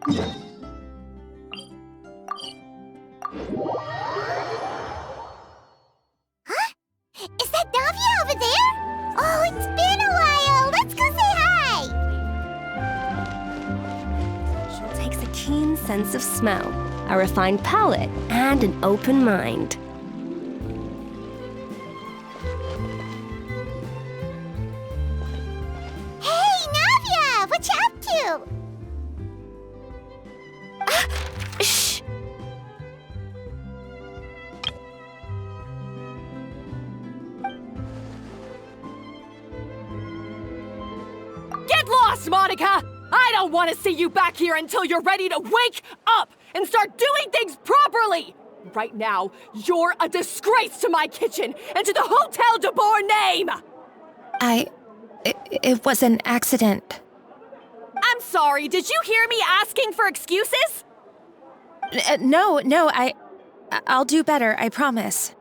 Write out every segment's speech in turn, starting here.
Huh? Is that Navia over there? Oh, it's been a while. Let's go say hi. She takes a keen sense of smell, a refined palate, and an open mind. Hey, Navia! What you up to? Shh! Get lost, Monica! I don't want to see you back here until you're ready to wake up and start doing things properly! Right now, you're a disgrace to my kitchen and to the Hotel de Boer name! It was an accident. I'm sorry, did you hear me asking for excuses? No, I'll do better, I promise.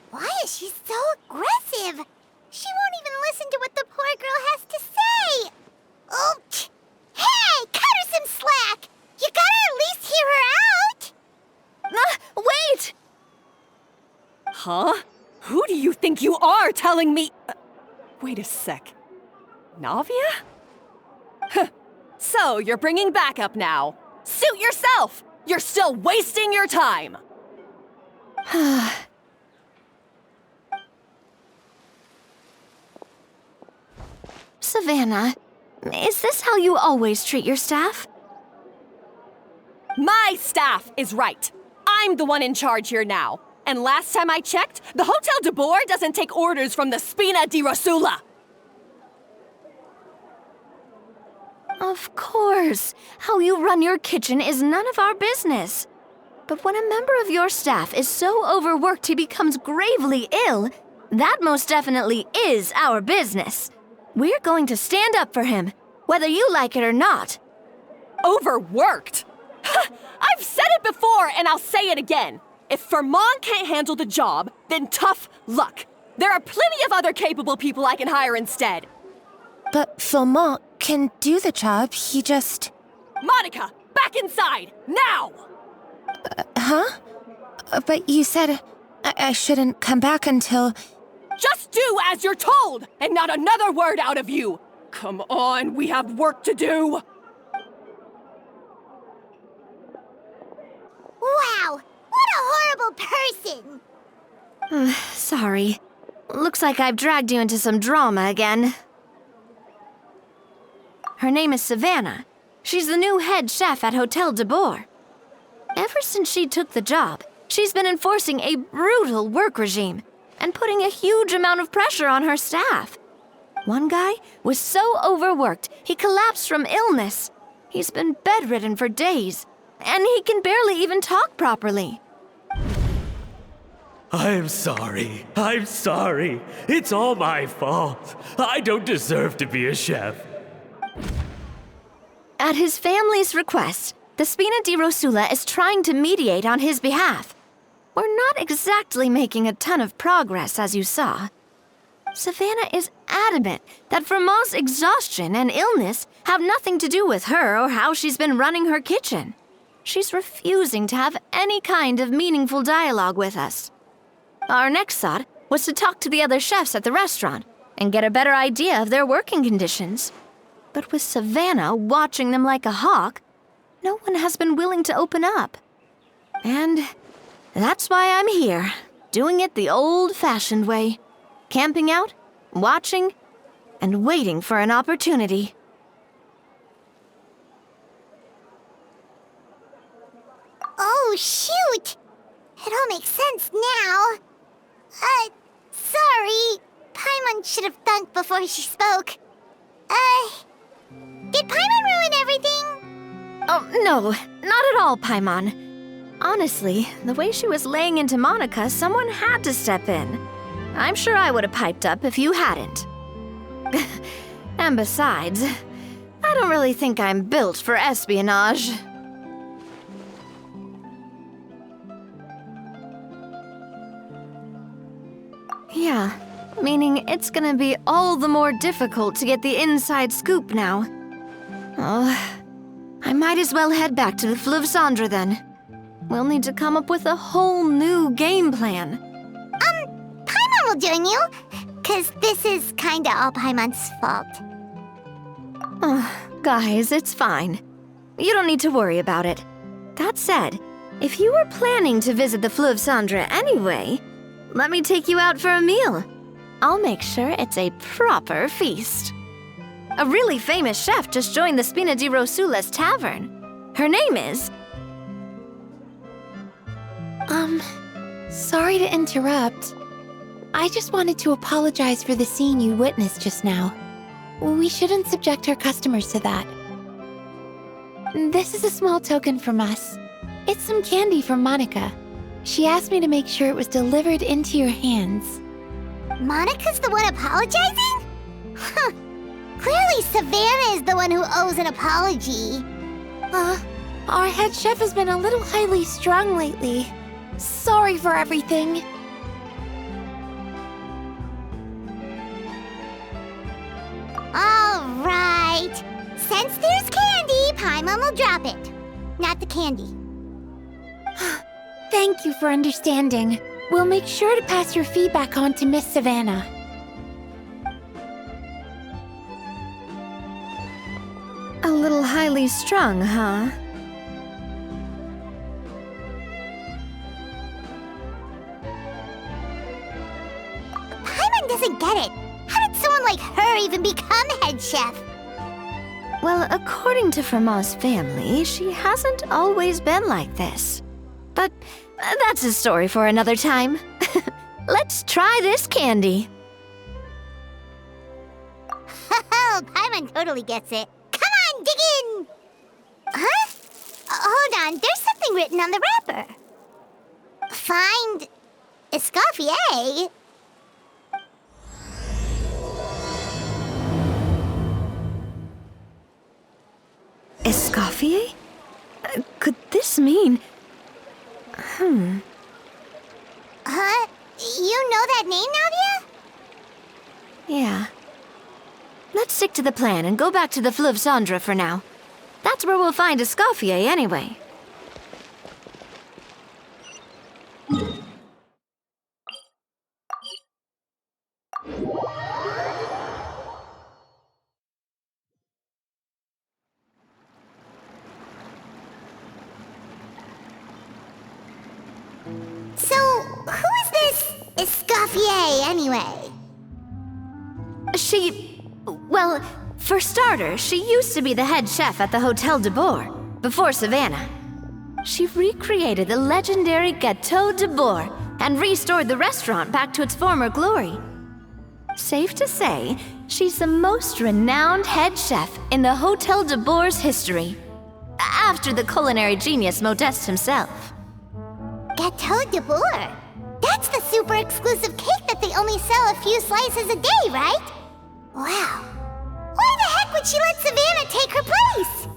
Why is she so aggressive? She won't even listen to what the poor girl has to say. Oh, hey, cut her some slack. You gotta at least hear her out. Wait! Huh? Who do you think you are telling me? Wait a sec. Navia? So, you're bringing backup now. Suit yourself! You're still wasting your time! Savannah, is this how you always treat your staff? My staff is right. I'm the one in charge here now. And last time I checked, the Hotel de Boer doesn't take orders from the Spina di Rosula. Of course. How you run your kitchen is none of our business. But when a member of your staff is so overworked he becomes gravely ill, that most definitely is our business. We're going to stand up for him, whether you like it or not. Overworked? I've said it before and I'll say it again. If Fermont can't handle the job, then tough luck. There are plenty of other capable people I can hire instead. But Philmont can do the job, he just... Monica, back inside, now! Huh? But you said I shouldn't come back until... Just do as you're told, and not another word out of you! Come on, we have work to do! Wow, what a horrible person! Sorry. Looks like I've dragged you into some drama again. Her name is Savannah. She's the new head chef at Hotel de Boer. Ever since she took the job, she's been enforcing a brutal work regime and putting a huge amount of pressure on her staff. One guy was so overworked, he collapsed from illness. He's been bedridden for days, and he can barely even talk properly. I'm sorry. It's all my fault. I don't deserve to be a chef. At his family's request, the Spina di Rosula is trying to mediate on his behalf. We're not exactly making a ton of progress, as you saw. Savannah is adamant that Vermont's exhaustion and illness have nothing to do with her or how she's been running her kitchen. She's refusing to have any kind of meaningful dialogue with us. Our next thought was to talk to the other chefs at the restaurant and get a better idea of their working conditions. But with Savannah watching them like a hawk, no one has been willing to open up. And that's why I'm here, doing it the old-fashioned way. Camping out, watching, and waiting for an opportunity. Oh, shoot! It all makes sense now. Sorry. Paimon should have thunk before she spoke. Did Paimon ruin everything? Oh, no, not at all, Paimon. Honestly, the way she was laying into Monica, someone had to step in. I'm sure I would have piped up if you hadn't. And besides, I don't really think I'm built for espionage. Yeah, meaning it's gonna be all the more difficult to get the inside scoop now. Oh, I might as well head back to the Fleuve Cendre then. We'll need to come up with a whole new game plan. Paimon will join you, 'cause this is kinda all Paimon's fault. Guys, it's fine. You don't need to worry about it. That said, if you were planning to visit the Fleuve Cendre anyway, let me take you out for a meal. I'll make sure it's a proper feast. A really famous chef just joined the Spina di Rosula's tavern. Her name is... Sorry to interrupt. I just wanted to apologize for the scene you witnessed just now. We shouldn't subject our customers to that. This is a small token from us. It's some candy from Monica. She asked me to make sure it was delivered into your hands. Monica's the one apologizing? Huh. Clearly Savannah is the one who owes an apology. Our head chef has been a little highly strung lately. Sorry for everything. All right. Since there's candy, Paimon will drop it. Not the candy. Thank you for understanding. We'll make sure to pass your feedback on to Miss Savannah. A little highly strung, huh? Paimon doesn't get it. How did someone like her even become head chef? Well, according to Fermat's family, she hasn't always been like this. But that's a story for another time. Let's try this candy. Oh, Paimon totally gets it. Come on, dig in! Huh? Hold on, there's something written on the wrapper. Find Escoffier? Escoffier? Could this mean... Huh? You know that name, Navia? Yeah. Let's stick to the plan and go back to the Fleuve Cendre for now. That's where we'll find Escoffier anyway. So, who is this Escoffier, anyway? Well, for starters, she used to be the head chef at the Hotel de Boer, before Savannah. She recreated the legendary Gâteau de Boer and restored the restaurant back to its former glory. Safe to say, she's the most renowned head chef in the Hotel de Boer's history, after the culinary genius Modeste himself. Gâteau de Boer? That's the super exclusive cake that they only sell a few slices a day, right? Wow. Why the heck would she let Savannah take her place?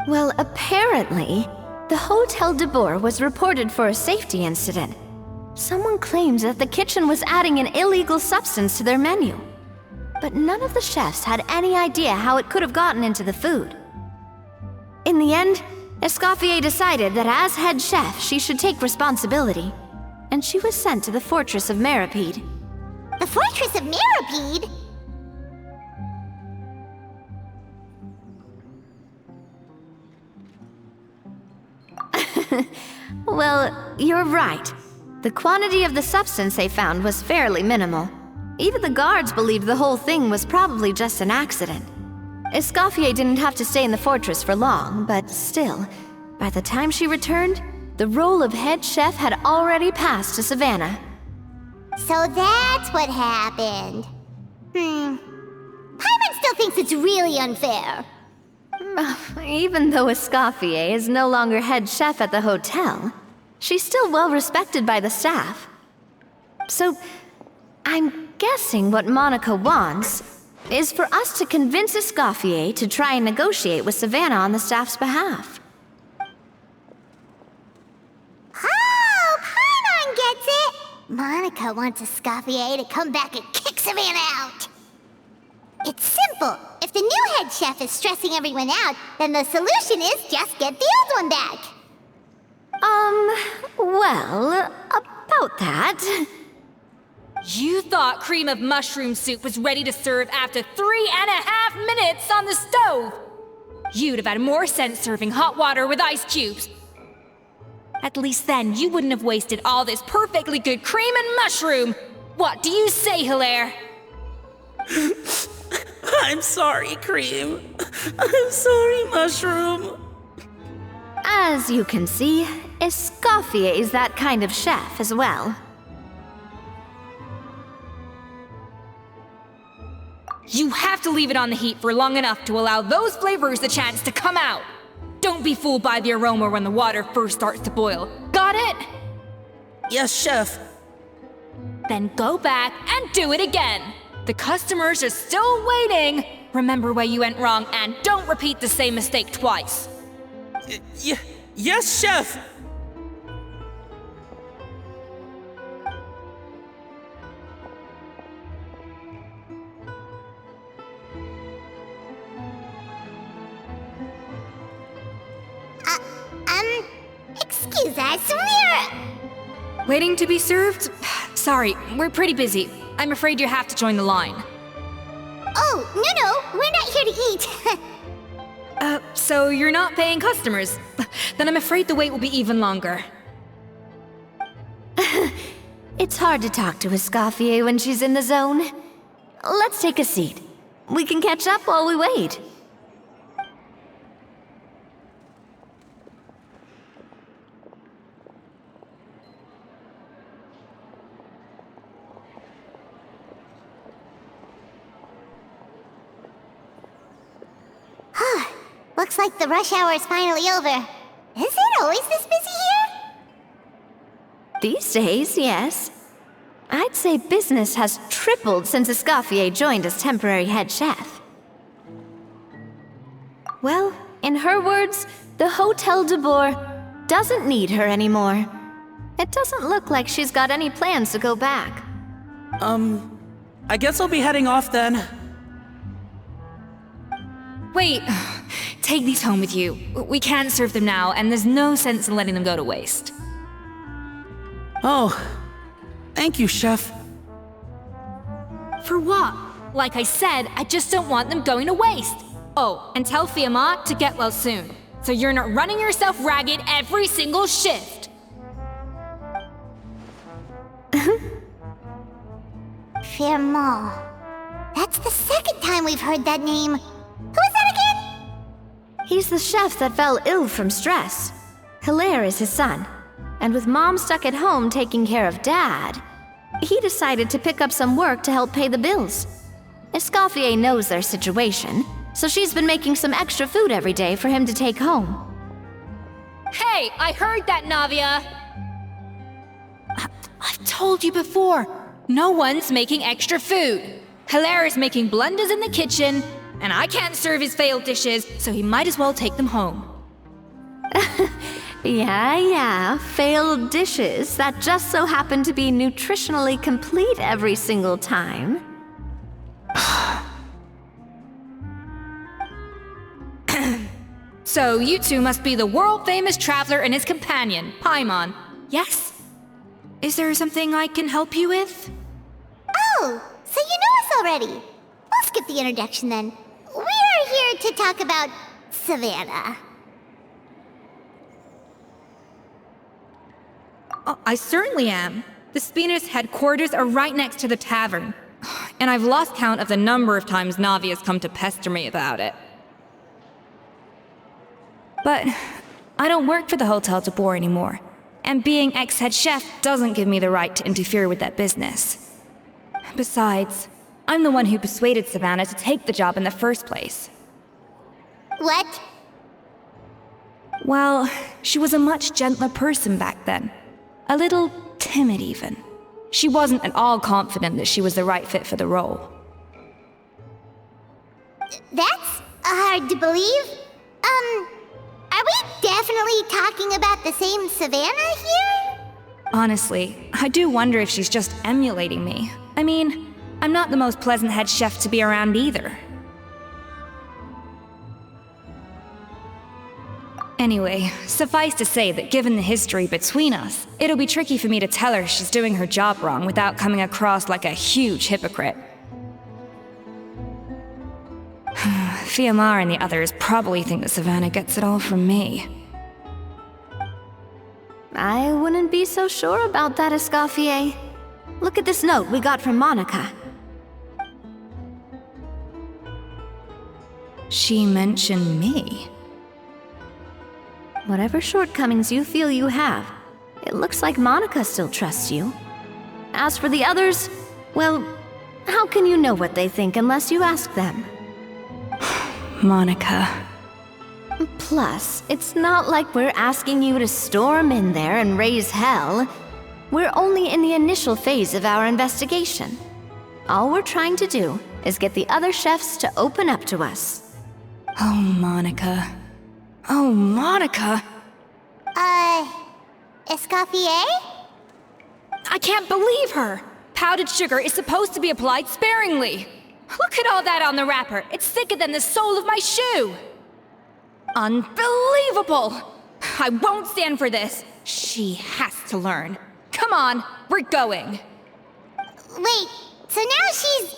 Well, apparently, the Hotel de Boer was reported for a safety incident. Someone claims that the kitchen was adding an illegal substance to their menu. But none of the chefs had any idea how it could have gotten into the food. In the end, Escoffier decided that as head chef, she should take responsibility. And she was sent to the Fortress of Meripede. The Fortress of Meripede? Well, you're right. The quantity of the substance they found was fairly minimal. Even the guards believed the whole thing was probably just an accident. Escoffier didn't have to stay in the fortress for long, but still, by the time she returned, the role of head chef had already passed to Savannah. So that's what happened. Paimon still thinks it's really unfair. Even though Escoffier is no longer head chef at the hotel, she's still well respected by the staff. So, I'm guessing what Monica wants is for us to convince Escoffier to try and negotiate with Savannah on the staff's behalf. Oh, Paimon gets it! Monica wants Escoffier to come back and kick Savannah out. It's simple. If the new head chef is stressing everyone out, then the solution is just get the old one back. Well, about that. You thought cream of mushroom soup was ready to serve after 3.5 minutes on the stove. You'd have had more sense serving hot water with ice cubes. At least then you wouldn't have wasted all this perfectly good cream and mushroom. What do you say, Hilaire? I'm sorry, Cream. I'm sorry, Mushroom. As you can see, Escoffier is that kind of chef as well. You have to leave it on the heat for long enough to allow those flavors the chance to come out. Don't be fooled by the aroma when the water first starts to boil. Got it? Yes, Chef. Then go back and do it again. The customers are still waiting. Remember where you went wrong and don't repeat the same mistake twice. Yes, Chef. Excuse us, we're... Waiting to be served? Sorry, we're pretty busy. I'm afraid you have to join the line. Oh, no, we're not here to eat. So you're not paying customers? Then I'm afraid the wait will be even longer. It's hard to talk to Escoffier when she's in the zone. Let's take a seat. We can catch up while we wait. Looks like the rush hour is finally over. Is it always this busy here? These days, yes. I'd say business has tripled since Escoffier joined as temporary head chef. Well, in her words, the Hotel de Boer doesn't need her anymore. It doesn't look like she's got any plans to go back. I guess I'll be heading off then. Wait, take these home with you. We can't serve them now, and there's no sense in letting them go to waste. Oh, thank you, Chef. For what? Like I said, I just don't want them going to waste. Oh, and tell Fiamma to get well soon, so you're not running yourself ragged every single shift. Fiamma. That's the second time we've heard that name. Who is that again? He's the chef that fell ill from stress. Hilaire is his son. And with Mom stuck at home taking care of Dad, he decided to pick up some work to help pay the bills. Escoffier knows their situation, so she's been making some extra food every day for him to take home. Hey, I heard that, Navia! I've told you before, no one's making extra food. Hilaire is making blunders in the kitchen, and I can't serve his failed dishes, so he might as well take them home. Yeah, failed dishes that just so happen to be nutritionally complete every single time. So you two must be the world-famous traveler and his companion, Paimon. Yes? Is there something I can help you with? Oh, so you know us already. We'll skip the introduction then. We're here to talk about Savannah. Oh, I certainly am. The Spina's headquarters are right next to the tavern. And I've lost count of the number of times Navi has come to pester me about it. But I don't work for the Hotel de Boer anymore. And being ex-head chef doesn't give me the right to interfere with that business. Besides, I'm the one who persuaded Savannah to take the job in the first place. What? Well, she was a much gentler person back then. A little timid, even. She wasn't at all confident that she was the right fit for the role. That's hard to believe. Are we definitely talking about the same Savannah here? Honestly, I do wonder if she's just emulating me. I mean, I'm not the most pleasant head chef to be around either. Anyway, suffice to say that given the history between us, it'll be tricky for me to tell her she's doing her job wrong without coming across like a huge hypocrite. Fiamar and the others probably think that Savannah gets it all from me. I wouldn't be so sure about that, Escoffier. Look at this note we got from Monica. She mentioned me. Whatever shortcomings you feel you have, it looks like Monica still trusts you. As for the others, well, how can you know what they think unless you ask them? Monica. Plus, it's not like we're asking you to storm in there and raise hell. We're only in the initial phase of our investigation. All we're trying to do is get the other chefs to open up to us. Oh, Monica. Oh, Monica! Escoffier? I can't believe her! Powdered sugar is supposed to be applied sparingly. Look at all that on the wrapper. It's thicker than the sole of my shoe. Unbelievable! I won't stand for this. She has to learn. Come on, we're going. Wait, so now she's,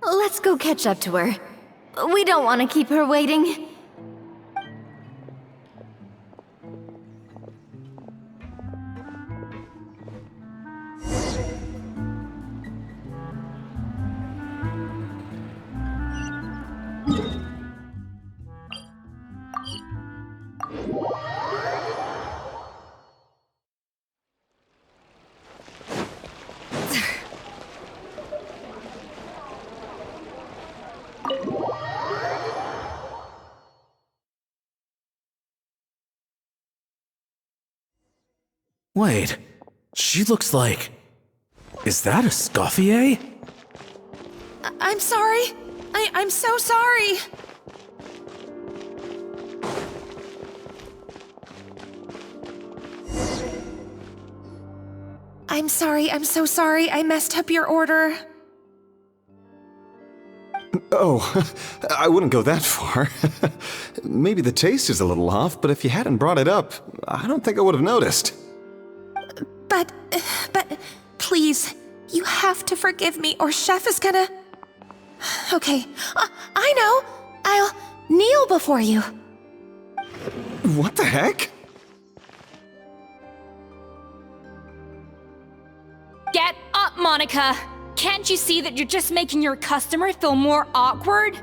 Let's go catch up to her. We don't want to keep her waiting. Wait, she looks like... Is that a Escoffier? I'm sorry. I'm so sorry. I'm sorry, I'm so sorry. I messed up your order. Oh, I wouldn't go that far. Maybe the taste is a little off, but if you hadn't brought it up, I don't think I would have noticed. But, please, you have to forgive me or Chef is gonna... Okay, I know. I'll kneel before you. What the heck? Get up, Monica! Can't you see that you're just making your customer feel more awkward?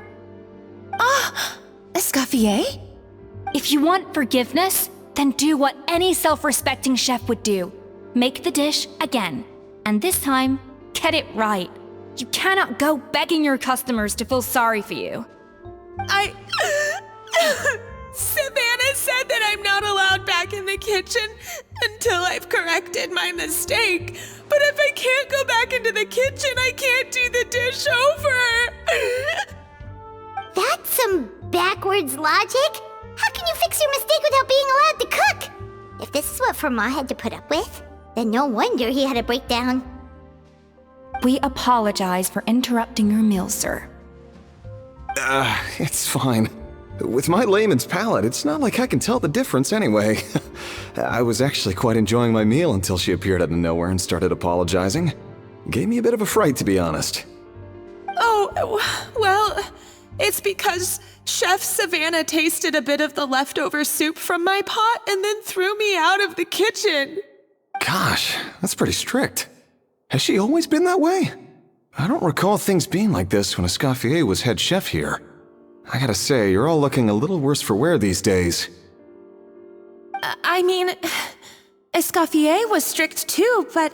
Escoffier? If you want forgiveness, then do what any self-respecting chef would do. Make the dish again. And this time, get it right. You cannot go begging your customers to feel sorry for you. Savannah said that I'm not allowed back in the kitchen until I've corrected my mistake. But if I can't go back into the kitchen, I can't do the dish over. That's some backwards logic. How can you fix your mistake without being allowed to cook? If this is what Fermat had to put up with, then no wonder he had a breakdown. We apologize for interrupting your meal, sir. It's fine. With my layman's palate, it's not like I can tell the difference anyway. I was actually quite enjoying my meal until she appeared out of nowhere and started apologizing. Gave me a bit of a fright, to be honest. Oh, well, it's because Chef Savannah tasted a bit of the leftover soup from my pot and then threw me out of the kitchen. Gosh, that's pretty strict. Has she always been that way? I don't recall things being like this when Escoffier was head chef here. I gotta say, you're all looking a little worse for wear these days. I mean, Escoffier was strict too, but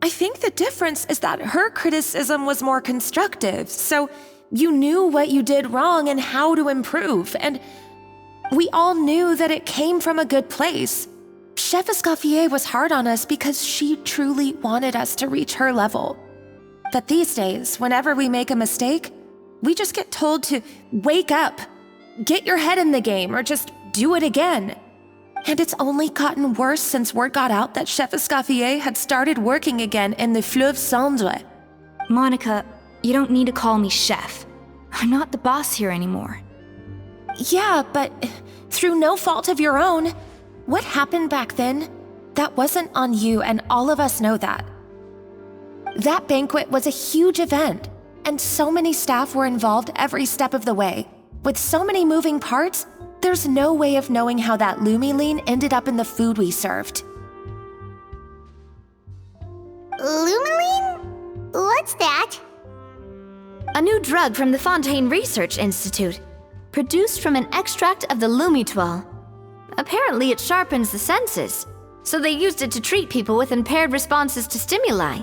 I think the difference is that her criticism was more constructive, so you knew what you did wrong and how to improve, and we all knew that it came from a good place. Chef Escoffier was hard on us because she truly wanted us to reach her level. But these days, whenever we make a mistake, we just get told to wake up, get your head in the game, or just do it again. And it's only gotten worse since word got out that Chef Escoffier had started working again in the Fleuve Cendre. Monica, you don't need to call me chef. I'm not the boss here anymore. Yeah, but through no fault of your own. What happened back then? That wasn't on you, and all of us know that. That banquet was a huge event, and so many staff were involved every step of the way. With so many moving parts, there's no way of knowing how that lumiline ended up in the food we served. Lumiline? What's that? A new drug from the Fontaine Research Institute, produced from an extract of the lumitwell. Apparently it sharpens the senses, so they used it to treat people with impaired responses to stimuli.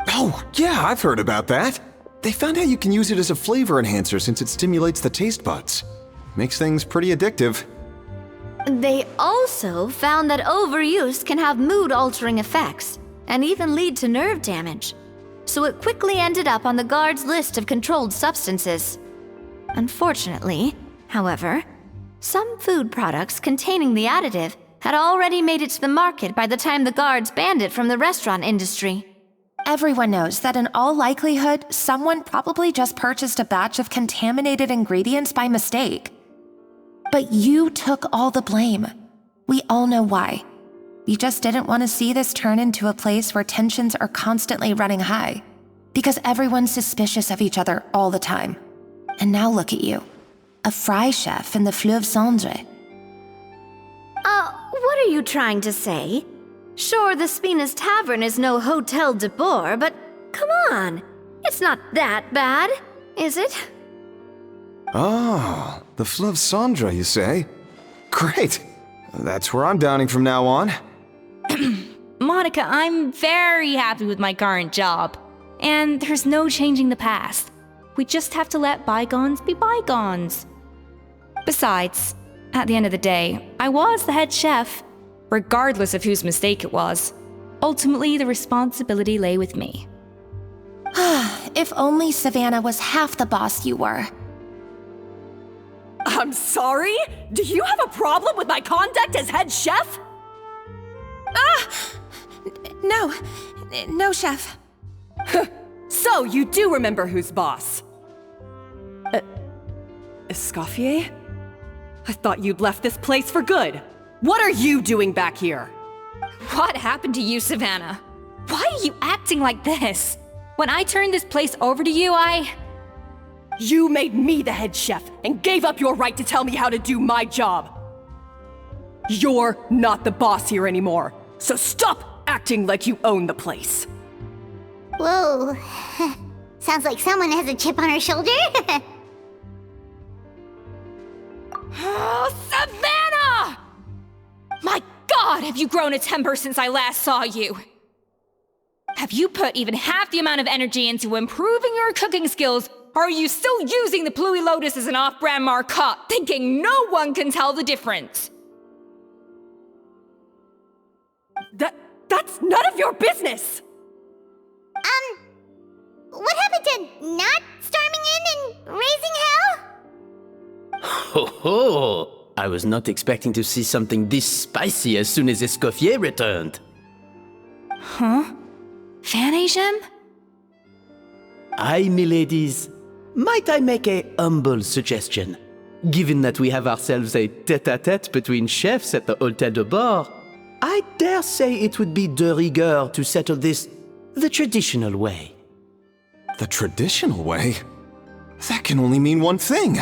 Oh, yeah, I've heard about that. They found out you can use it as a flavor enhancer since it stimulates the taste buds. Makes things pretty addictive. They also found that overuse can have mood-altering effects, and even lead to nerve damage. So it quickly ended up on the guard's list of controlled substances. Unfortunately, however, some food products containing the additive had already made it to the market by the time the guards banned it from the restaurant industry. Everyone knows that in all likelihood, someone probably just purchased a batch of contaminated ingredients by mistake. But you took all the blame. We all know why. You just didn't want to see this turn into a place where tensions are constantly running high, because everyone's suspicious of each other all the time. And now look at you, a fry chef in the Fleuve Cendre. What are you trying to say? Sure, the Spina's Tavern is no Hotel de Boer, but come on, it's not that bad, is it? Oh, the Fleuve Cendre, you say? Great. That's where I'm dining from now on. Monica, I'm very happy with my current job. And there's no changing the past. We just have to let bygones be bygones. Besides, at the end of the day, I was the head chef, regardless of whose mistake it was. Ultimately, the responsibility lay with me. If only Savannah was half the boss you were. I'm sorry? Do you have a problem with my conduct as head chef? No, chef. So, you do remember who's boss? Escoffier? I thought you'd left this place for good. What are you doing back here? What happened to you, Savannah? Why are you acting like this? When I turned this place over to you, You made me the head chef and gave up your right to tell me how to do my job. You're not the boss here anymore, so stop acting like you own the place. Whoa. Sounds like someone has a chip on her shoulder. Oh, Savannah! My God, have you grown a temper since I last saw you? Have you put even half the amount of energy into improving your cooking skills, or are you still using the Pluie Lotus as an off-brand marcotte, thinking no one can tell the difference? That's none of your business! What happened to not storming in and raising hell? Ho ho! I was not expecting to see something this spicy as soon as Escoffier returned. Huh? Fan Asian? Aye, miladies. Might I make a humble suggestion? Given that we have ourselves a tête-à-tête between chefs at the Hôtel de Bord, I dare say it would be de rigueur to settle this the traditional way. The traditional way? That can only mean one thing.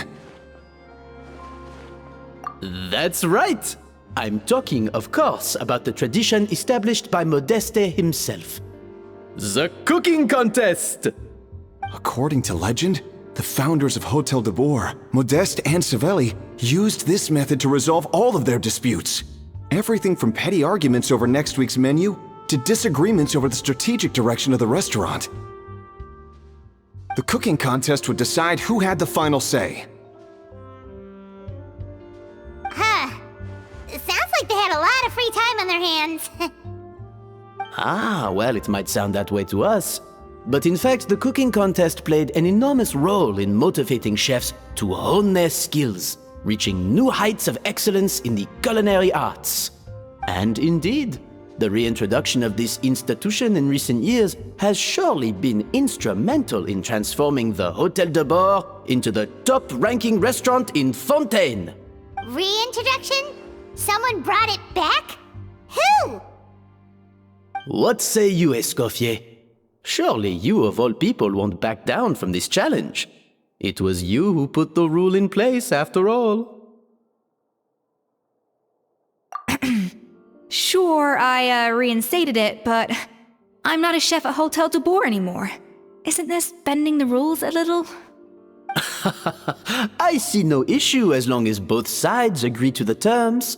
That's right! I'm talking, of course, about the tradition established by Modeste himself. The cooking contest! According to legend, the founders of Hotel de Boer, Modeste and Savelli, used this method to resolve all of their disputes. Everything from petty arguments over next week's menu to disagreements over the strategic direction of the restaurant. The cooking contest would decide who had the final say. Sounds like they had a lot of free time on their hands. Ah, well, it might sound that way to us. But in fact, the cooking contest played an enormous role in motivating chefs to hone their skills, reaching new heights of excellence in the culinary arts. And indeed, the reintroduction of this institution in recent years has surely been instrumental in transforming the Hôtel de Bord into the top-ranking restaurant in Fontaine. Reintroduction? Someone brought it back? Who? What say you, Escoffier? Surely you of all people won't back down from this challenge. It was you who put the rule in place, after all. Sure, I reinstated it, but I'm not a chef at Hôtel de Bord anymore. Isn't this bending the rules a little? I see no issue as long as both sides agree to the terms.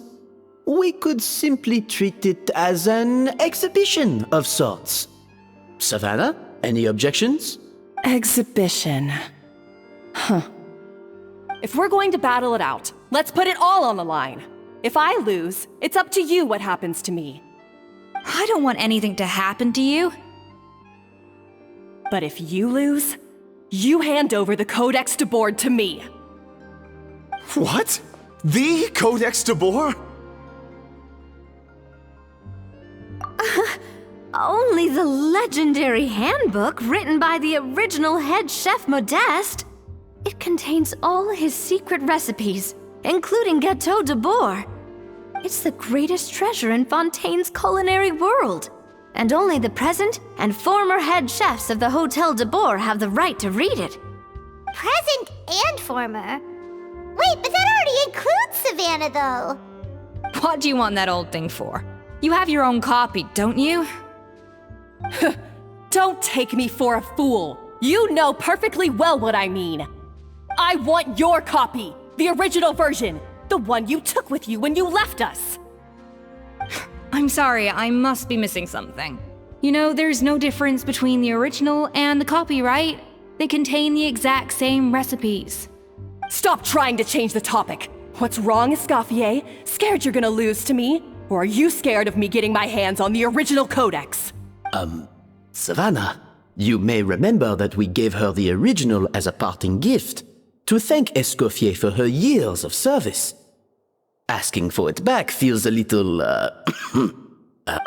We could simply treat it as an exhibition of sorts. Savannah, any objections? Exhibition. Huh. If we're going to battle it out, let's put it all on the line. If I lose, it's up to you what happens to me. I don't want anything to happen to you. But if you lose, you hand over the Codex de Bord to me. What? The Codex de Bord? Only the legendary handbook written by the original head chef Modeste. It contains all his secret recipes, including Gâteau de Bord. It's the greatest treasure in Fontaine's culinary world, and only the present and former head chefs of the Hôtel de Bord have the right to read it. Present and former? Wait, but that already includes Savannah, though. What do you want that old thing for? You have your own copy, don't you? Don't take me for a fool. You know perfectly well what I mean. I want your copy, the original version, the one you took with you when you left us. I'm sorry, I must be missing something. You know, there's no difference between the original and the copy, right? They contain the exact same recipes. Stop trying to change the topic. What's wrong, Escoffier? Scared you're gonna lose to me? Or are you scared of me getting my hands on the original codex? Savannah, you may remember that we gave her the original as a parting gift, to thank Escoffier for her years of service. Asking for it back feels a little,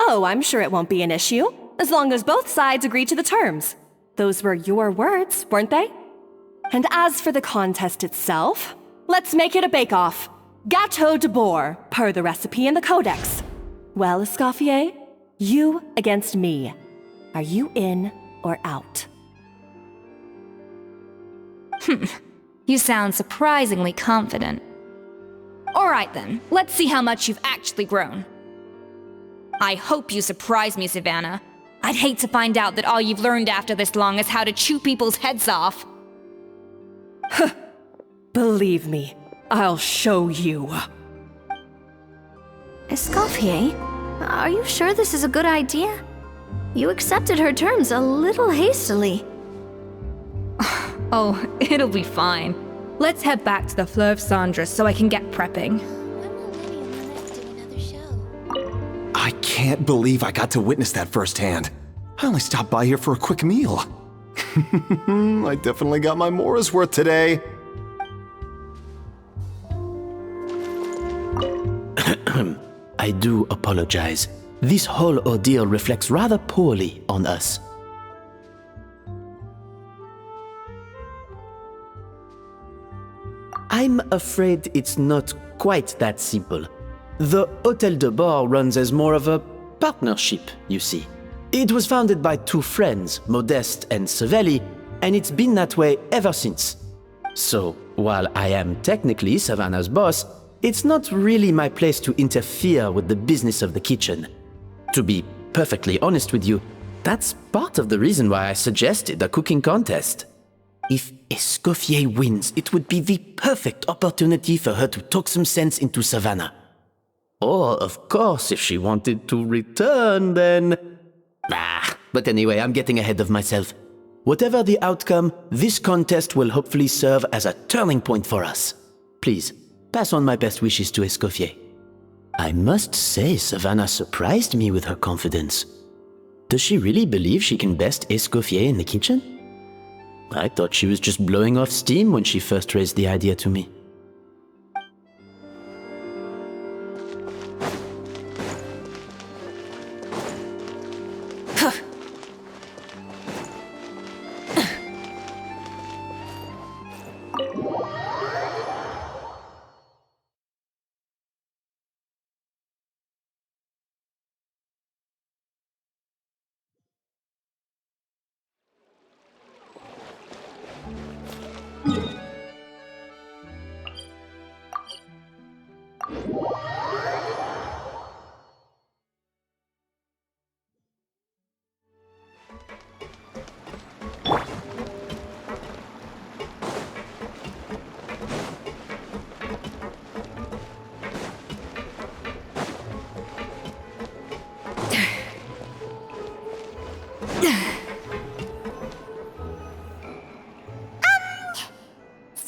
Oh, I'm sure it won't be an issue, as long as both sides agree to the terms. Those were your words, weren't they? And as for the contest itself, let's make it a bake-off. Gâteau de Bord, per the recipe in the codex. Well, Escoffier, you against me. Are you in or out? You sound surprisingly confident. Alright then, let's see how much you've actually grown. I hope you surprise me, Savannah. I'd hate to find out that all you've learned after this long is how to chew people's heads off. Believe me, I'll show you. Escoffier, are you sure this is a good idea? You accepted her terms a little hastily. Oh, it'll be fine. Let's head back to the Fleuve Cendres so I can get prepping. When will Lenny and Lynette do another show? I can't believe I got to witness that firsthand. I only stopped by here for a quick meal. I definitely got my Mora's worth today. I do apologize. This whole ordeal reflects rather poorly on us. I'm afraid it's not quite that simple. The Hôtel de Bord runs as more of a partnership, you see. It was founded by two friends, Modeste and Savelli, and it's been that way ever since. So, while I am technically Savannah's boss, it's not really my place to interfere with the business of the kitchen. To be perfectly honest with you, that's part of the reason why I suggested a cooking contest. If Escoffier wins, it would be the perfect opportunity for her to talk some sense into Savannah. Or, of course, if she wanted to return, then... but anyway, I'm getting ahead of myself. Whatever the outcome, this contest will hopefully serve as a turning point for us. Please, pass on my best wishes to Escoffier. I must say, Savannah surprised me with her confidence. Does she really believe she can best Escoffier in the kitchen? I thought she was just blowing off steam when she first raised the idea to me.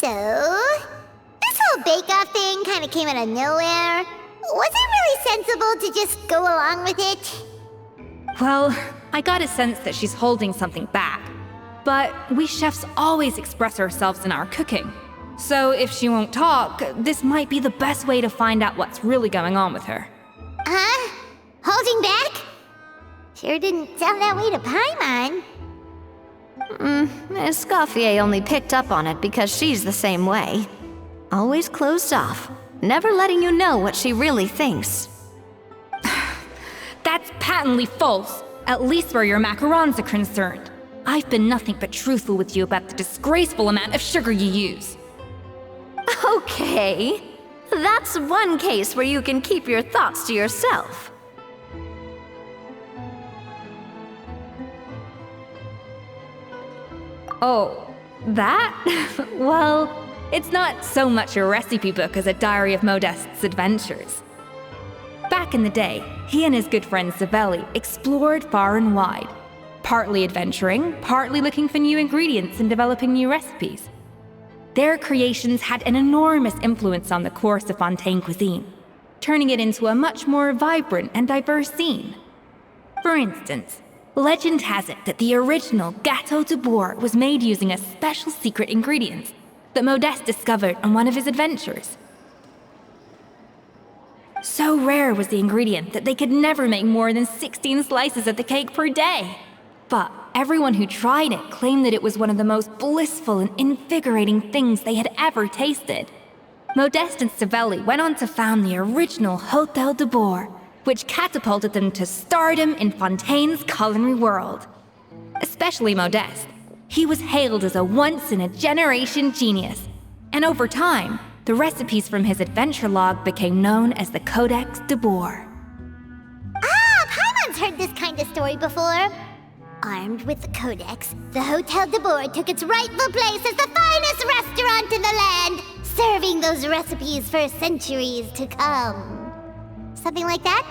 So, this whole bake-off thing kind of came out of nowhere. Was it really sensible to just go along with it? Well, I got a sense that she's holding something back. But we chefs always express ourselves in our cooking. So if she won't talk, this might be the best way to find out what's really going on with her. Huh? Holding back? Sure didn't sound that way to Paimon. Escoffier only picked up on it because she's the same way. Always closed off, never letting you know what she really thinks. That's patently false, at least where your macarons are concerned. I've been nothing but truthful with you about the disgraceful amount of sugar you use. Okay, that's one case where you can keep your thoughts to yourself. Oh, that? Well, it's not so much a recipe book as a diary of Modeste's adventures. Back in the day, he and his good friend Savelli explored far and wide, partly adventuring, partly looking for new ingredients and developing new recipes. Their creations had an enormous influence on the course of Fontaine cuisine, turning it into a much more vibrant and diverse scene. For instance, legend has it that the original Gâteau de Bourg was made using a special secret ingredient that Modeste discovered on one of his adventures. So rare was the ingredient that they could never make more than 16 slices of the cake per day. But everyone who tried it claimed that it was one of the most blissful and invigorating things they had ever tasted. Modeste and Savelli went on to found the original Hôtel de Bourg, which catapulted them to stardom in Fontaine's culinary world. Especially Modeste. He was hailed as a once-in-a-generation genius, and over time, the recipes from his adventure log became known as the Codex de Bourg. Ah, Paimon's heard this kind of story before. Armed with the Codex, the Hôtel de Bourg took its rightful place as the finest restaurant in the land, serving those recipes for centuries to come. Something like that?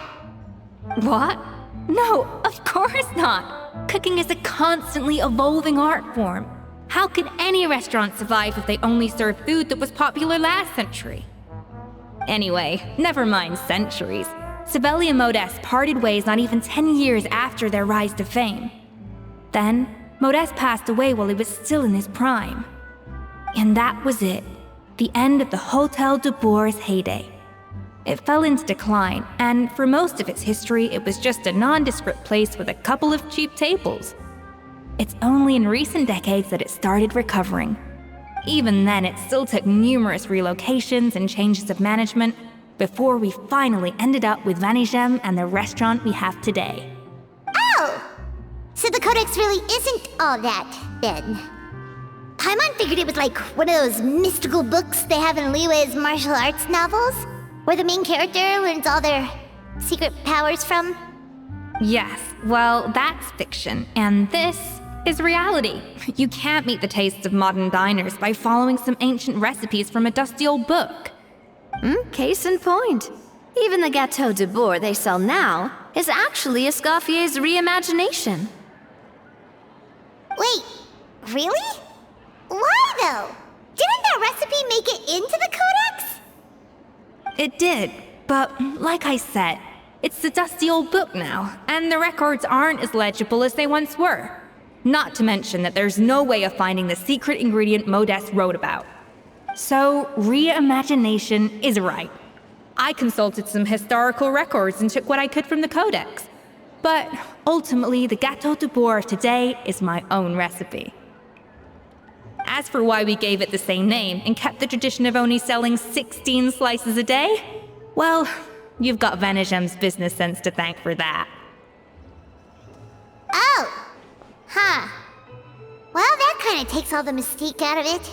What? No, of course not. Cooking is a constantly evolving art form. How could any restaurant survive if they only served food that was popular last century? Anyway, never mind centuries. Savelli and Modeste parted ways not even 10 years after their rise to fame. Then, Modeste passed away while he was still in his prime. And that was it, the end of the Hôtel de Bourg's heyday. It fell into decline, and for most of its history, it was just a nondescript place with a couple of cheap tables. It's only in recent decades that it started recovering. Even then, it still took numerous relocations and changes of management before we finally ended up with Vanigem and the restaurant we have today. Oh! So the Codex really isn't all that, then. Paimon figured it was like one of those mystical books they have in Liue's martial arts novels, where the main character learns all their secret powers from. Yes, well, that's fiction, and this is reality. You can't meet the tastes of modern diners by following some ancient recipes from a dusty old book. Case in point. Even the Gâteau de Bourg they sell now is actually Escoffier's reimagination. Wait, really? Why though? Didn't that recipe make it into the Codex? It did, but like I said, it's the dusty old book now, and the records aren't as legible as they once were. Not to mention that there's no way of finding the secret ingredient Modeste wrote about. So, reimagination is right. I consulted some historical records and took what I could from the Codex. But ultimately, the Gâteau de Bourg of today is my own recipe. As for why we gave it the same name and kept the tradition of only selling 16 slices a day, well, you've got Vanigem's business sense to thank for that. Oh! Huh. Well, that kind of takes all the mystique out of it.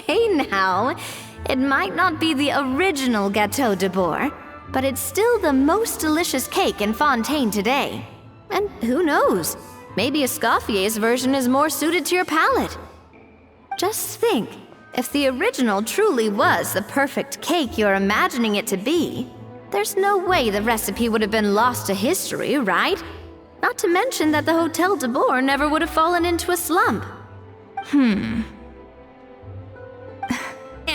Hey now, it might not be the original Gâteau de Bourg, but it's still the most delicious cake in Fontaine today. And who knows, maybe Escoffier's version is more suited to your palate. Just think, if the original truly was the perfect cake you're imagining it to be, there's no way the recipe would have been lost to history, right? Not to mention that the Hôtel de Bourg never would have fallen into a slump.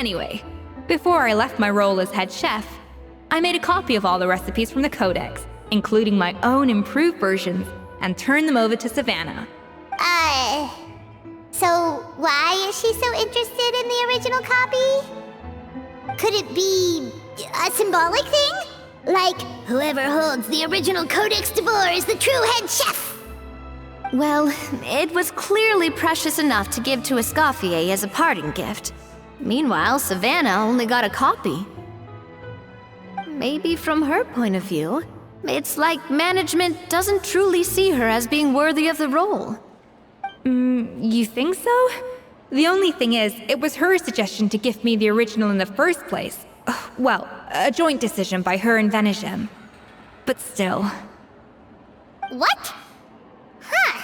Anyway, before I left my role as head chef, I made a copy of all the recipes from the codex, including my own improved versions, and turned them over to Savannah. So why is she so interested in the original copy? Could it be a symbolic thing? Like, whoever holds the original Codex d'Or is the true head chef? Well, it was clearly precious enough to give to Escoffier as a parting gift. Meanwhile, Savannah only got a copy. Maybe from her point of view, it's like management doesn't truly see her as being worthy of the role. You think so? The only thing is, it was her suggestion to gift me the original in the first place. Well, a joint decision by her and Venegem. But still. What? Huh.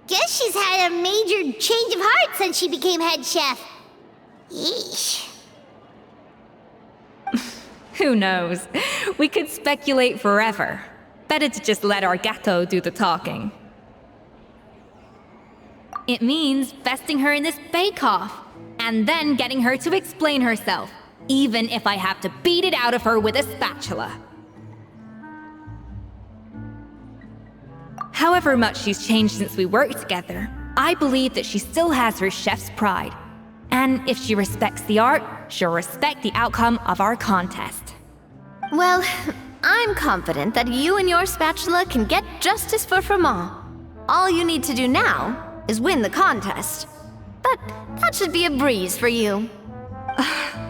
Guess she's had a major change of heart since she became head chef. Yeesh. Who knows? We could speculate forever. Better to just let our Gato do the talking. It means besting her in this bake-off, and then getting her to explain herself, even if I have to beat it out of her with a spatula. However much she's changed since we worked together, I believe that she still has her chef's pride. And if she respects the art, she'll respect the outcome of our contest. Well, I'm confident that you and your spatula can get justice for Froment. All you need to do now is win the contest. But that should be a breeze for you.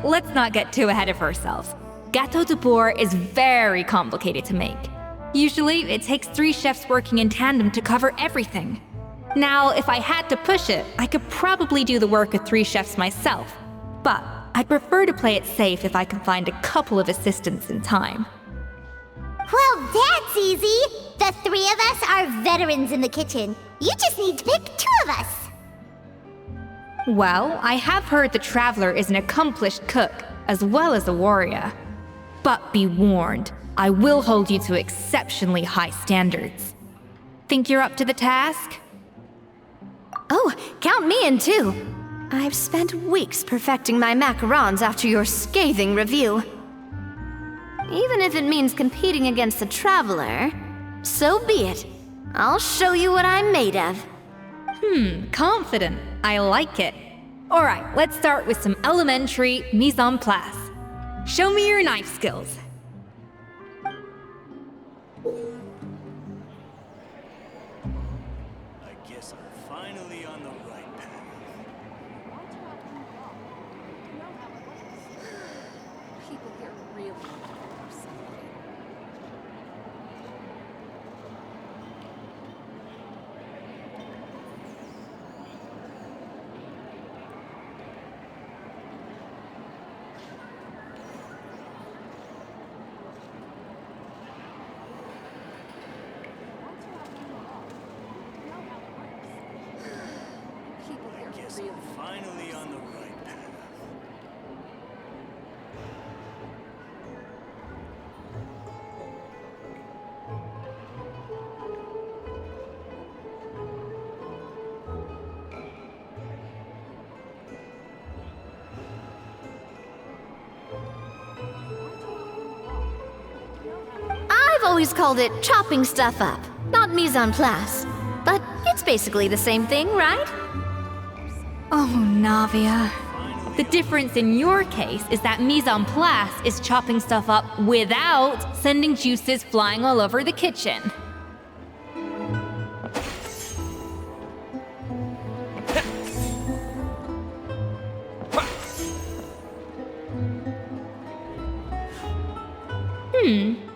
Let's not get too ahead of ourselves. Gâteau de Bourg is very complicated to make. Usually, it takes 3 chefs working in tandem to cover everything. Now, if I had to push it, I could probably do the work of 3 chefs myself. But I'd prefer to play it safe if I can find a couple of assistants in time. Well, that's easy. The 3 of us are veterans in the kitchen. You just need to pick 2 of us. Well, I have heard the Traveler is an accomplished cook, as well as a warrior. But be warned, I will hold you to exceptionally high standards. Think you're up to the task? Oh, count me in too. I've spent weeks perfecting my macarons after your scathing review. Even if it means competing against the Traveler, so be it. I'll show you what I'm made of. Confident. I like it. Alright, let's start with some elementary mise en place. Show me your knife skills. I guess I'm finally on the right path. People here really want to something. Finally on the right path. I've always called it chopping stuff up, not mise en place. But it's basically the same thing, right? Oh, Navia. The difference in your case is that mise en place is chopping stuff up without sending juices flying all over the kitchen.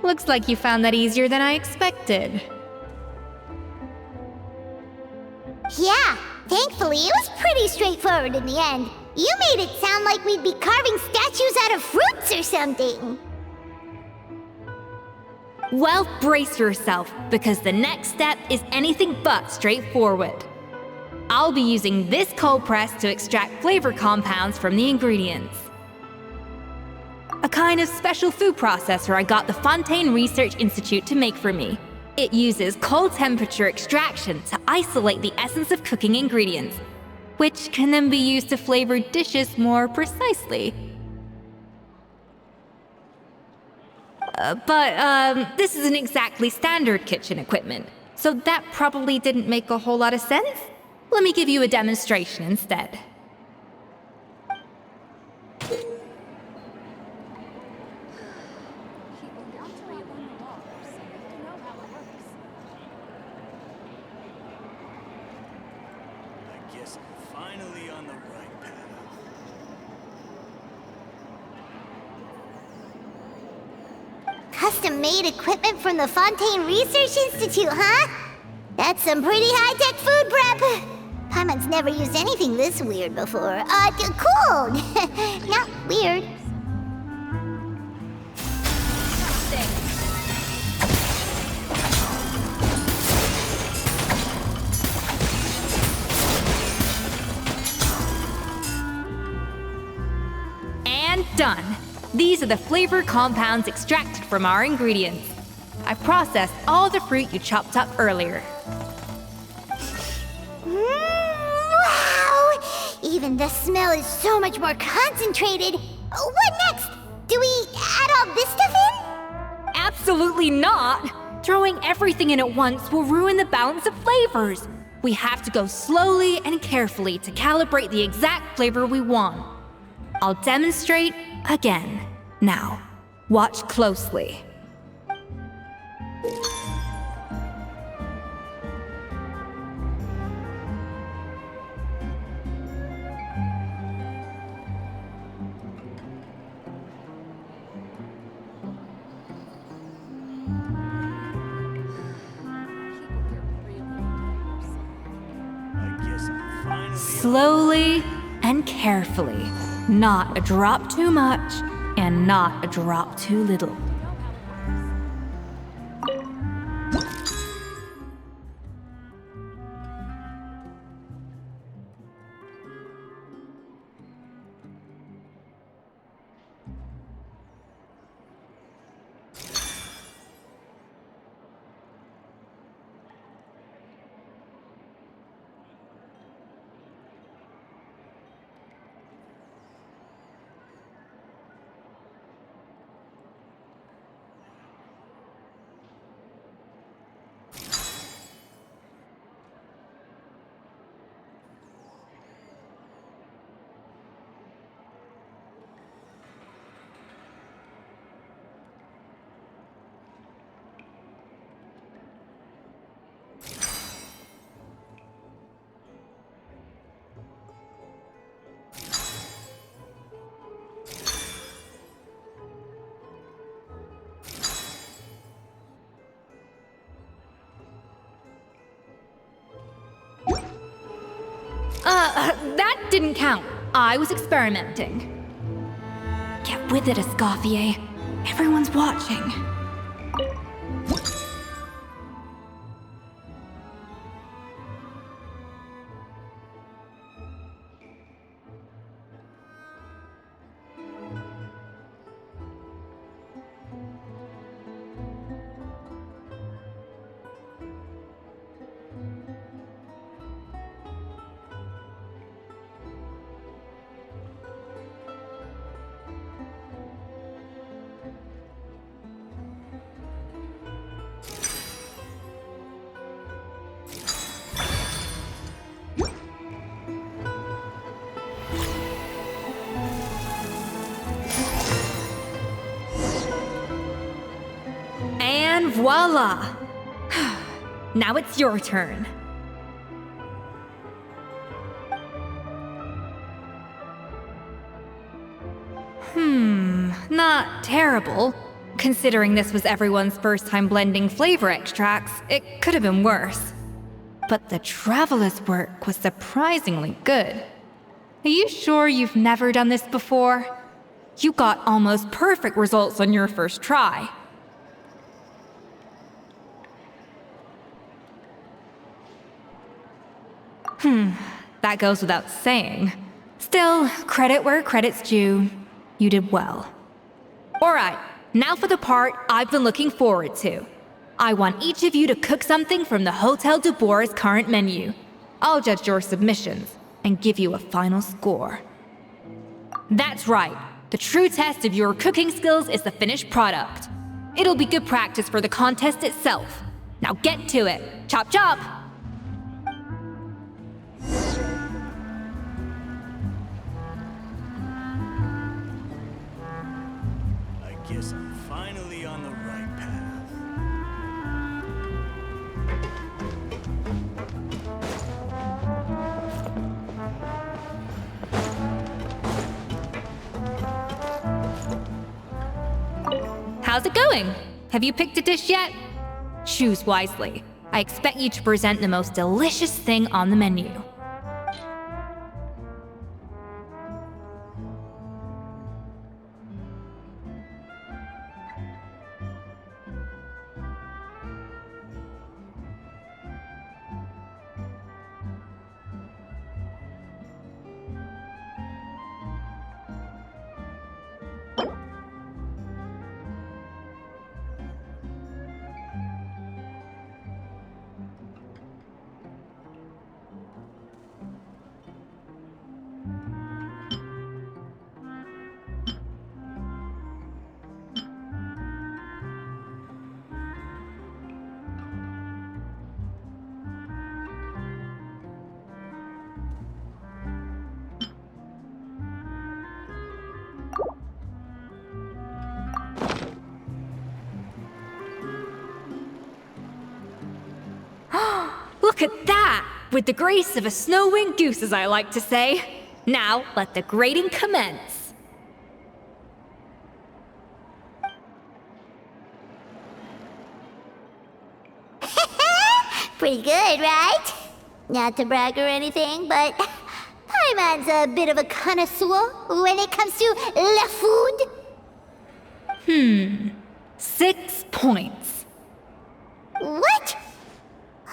Looks like you found that easier than I expected. Yeah, thankfully it was pretty straightforward in the end. You made it sound like we'd be carving statues out of fruits or something. Well, brace yourself, because the next step is anything but straightforward. I'll be using this cold press to extract flavor compounds from the ingredients. A kind of special food processor I got the Fontaine Research Institute to make for me. It uses cold temperature extraction to isolate the essence of cooking ingredients. which can then be used to flavor dishes more precisely. But this isn't exactly standard kitchen equipment, so that probably didn't make a whole lot of sense. Let me give you a demonstration instead. Custom-made equipment from the Fontaine Research Institute, huh? That's some pretty high-tech food prep. Paimon's never used anything this weird before. Cool! Not weird. And done. These are the flavor compounds extracted from our ingredients. I've processed all the fruit you chopped up earlier. Wow! Even the smell is so much more concentrated. What next? Do we add all this stuff in? Absolutely not! Throwing everything in at once will ruin the balance of flavors. We have to go slowly and carefully to calibrate the exact flavor we want. I'll demonstrate again. Now, watch closely. Slowly and carefully. Not a drop too much, and not a drop too little. That didn't count. I was experimenting. Get with it, Escoffier. Everyone's watching. And voila! Now it's your turn. Not terrible. Considering this was everyone's first time blending flavor extracts, it could have been worse. But the Traveler's work was surprisingly good. Are you sure you've never done this before? You got almost perfect results on your first try. That goes without saying. Still, credit where credit's due. You did well. Alright, now for the part I've been looking forward to. I want each of you to cook something from the Hotel du Bois' current menu. I'll judge your submissions, and give you a final score. That's right. The true test of your cooking skills is the finished product. It'll be good practice for the contest itself. Now get to it. Chop chop! I guess I'm finally on the right path. How's it going? Have you picked a dish yet? Choose wisely. I expect you to present the most delicious thing on the menu. Look at that! With the grace of a snow-winged goose, as I like to say. Now, let the grating commence. Pretty good, right? Not to brag or anything, but Paimon's a bit of a connoisseur when it comes to la food. 6 points. What?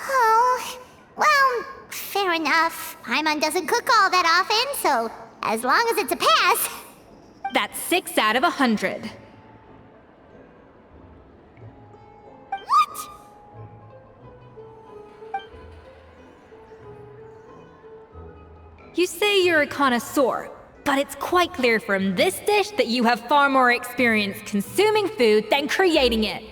Oh, well, fair enough. Paimon doesn't cook all that often, so as long as it's a pass. That's 6 out of 100. What? You say you're a connoisseur, but it's quite clear from this dish that you have far more experience consuming food than creating it.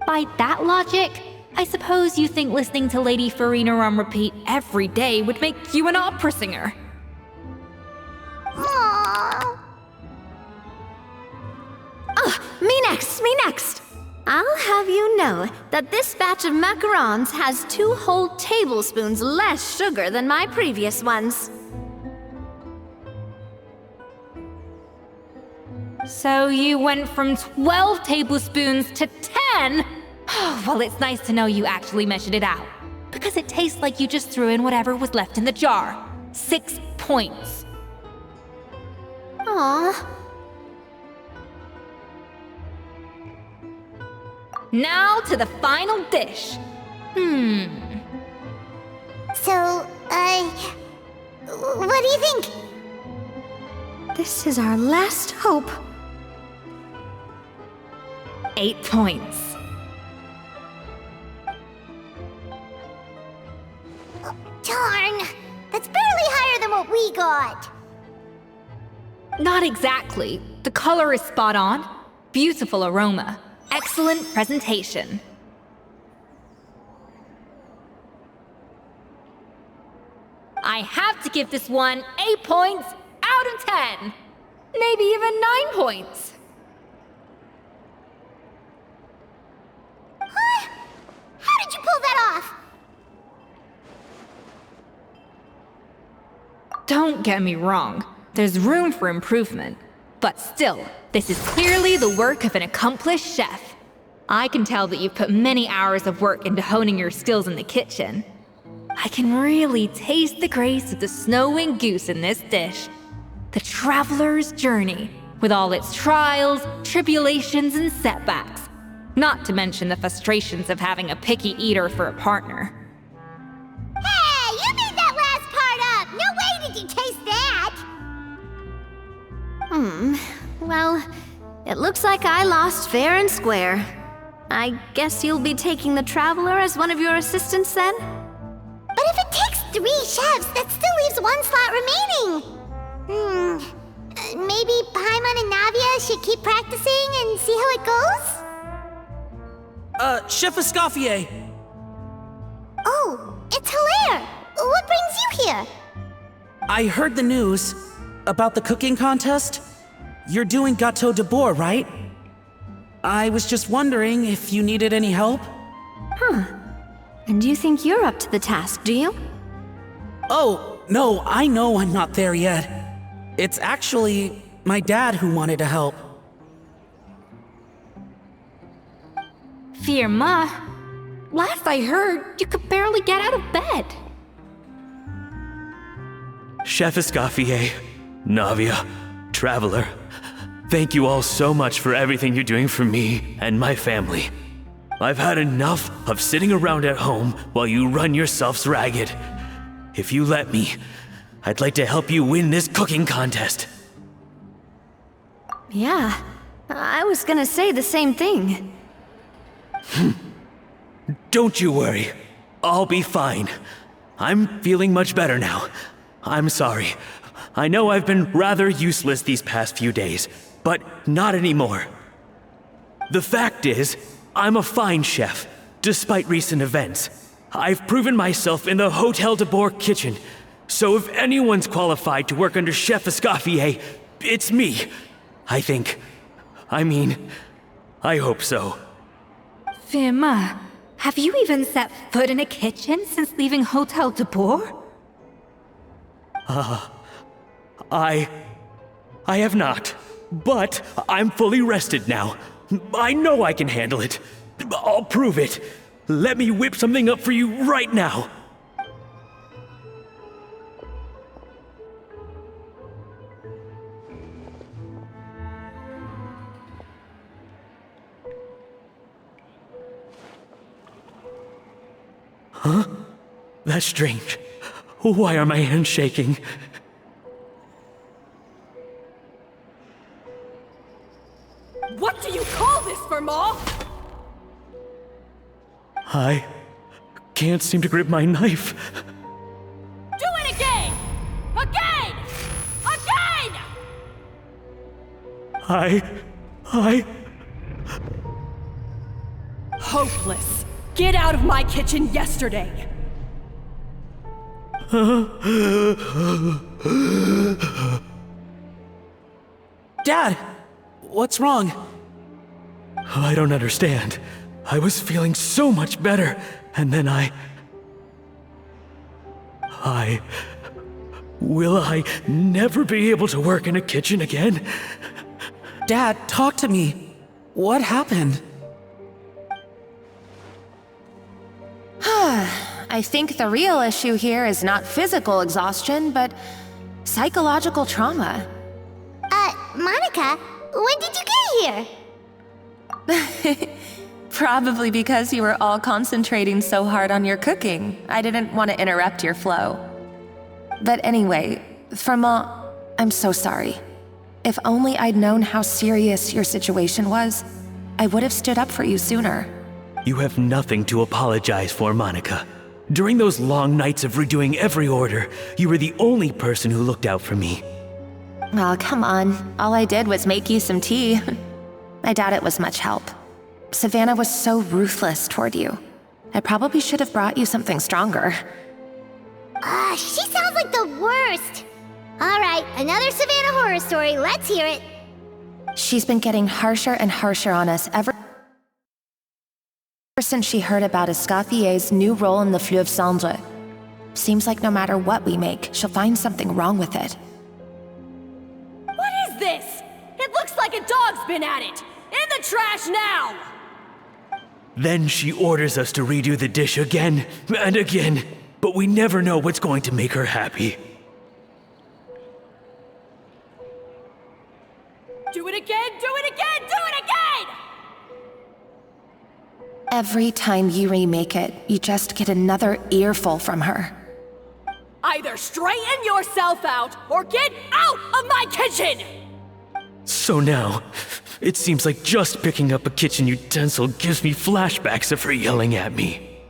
By that logic, I suppose you think listening to Lady Farina on repeat every day would make you an opera singer. Aww. Me next! I'll have you know that this batch of macarons has 2 whole tablespoons less sugar than my previous ones. So you went from 12 tablespoons to 10? Well, it's nice to know you actually measured it out, because it tastes like you just threw in whatever was left in the jar. 6 points. Aw. Now to the final dish. So, what do you think? This is our last hope. 8 points. Darn, that's barely higher than what we got. Not exactly. The color is spot on. Beautiful aroma. Excellent presentation. I have to give this one 8 points out of 10. Maybe even 9 points. Huh? How did you pull that off? Don't get me wrong. There's room for improvement. But still, this is clearly the work of an accomplished chef. I can tell that you've put many hours of work into honing your skills in the kitchen. I can really taste the grace of the snow-winged goose in this dish. The traveler's journey, with all its trials, tribulations, and setbacks. Not to mention the frustrations of having a picky eater for a partner. Hey, you made that last part up! No way did you taste that! Well, it looks like I lost fair and square. I guess you'll be taking the Traveler as one of your assistants then? But if it takes 3 chefs, that still leaves 1 slot remaining. Maybe Paimon and Navia should keep practicing and see how it goes? Chef Escoffier! Oh, it's Hilaire! What brings you here? I heard the news about the cooking contest. You're doing Gâteau de Bourg, right? I was just wondering if you needed any help? And you think you're up to the task, do you? Oh, no, I know I'm not there yet. It's actually my dad who wanted to help. Firma, last I heard, you could barely get out of bed. Chef Escoffier, Navia, Traveler, thank you all so much for everything you're doing for me and my family. I've had enough of sitting around at home while you run yourselves ragged. If you let me, I'd like to help you win this cooking contest. Yeah, I was gonna say the same thing. Don't you worry. I'll be fine. I'm feeling much better now. I'm sorry. I know I've been rather useless these past few days, but not anymore. The fact is, I'm a fine chef, despite recent events. I've proven myself in the Hôtel de Bourg kitchen, so if anyone's qualified to work under Chef Escoffier, it's me. I think. I hope so. Firma, have you even set foot in a kitchen since leaving Hôtel de Bourg? I have not, but I'm fully rested now. I know I can handle it. I'll prove it. Let me whip something up for you right now. Huh? That's strange. Why are my hands shaking? What do you call this, Firma? I can't seem to grip my knife. Do it again! Again! Again! I... Hopeless. Get out of my kitchen yesterday. Dad! What's wrong? I don't understand. I was feeling so much better, and then Will I never be able to work in a kitchen again? Dad, talk to me. What happened? I think the real issue here is not physical exhaustion, but psychological trauma. Monica, when did you get here? Probably because you were all concentrating so hard on your cooking. I didn't want to interrupt your flow. But anyway, Firma, I'm so sorry. If only I'd known how serious your situation was, I would have stood up for you sooner. You have nothing to apologize for, Monica. During those long nights of redoing every order, you were the only person who looked out for me. Oh, come on. All I did was make you some tea. I doubt it was much help. Savannah was so ruthless toward you. I probably should have brought you something stronger. She sounds like the worst. All right, another Savannah horror story. Let's hear it. She's been getting harsher and harsher on us ever since she heard about Escoffier's new role in the Fleuve Cendre. Seems like no matter what we make, she'll find something wrong with it. What is this? It looks like a dog's been at it. In the trash now! Then she orders us to redo the dish again and again, but we never know what's going to make her happy. Do it again, do it again, do it again! Every time you remake it, you just get another earful from her. Either straighten yourself out or get out of my kitchen! So now, it seems like just picking up a kitchen utensil gives me flashbacks of her yelling at me.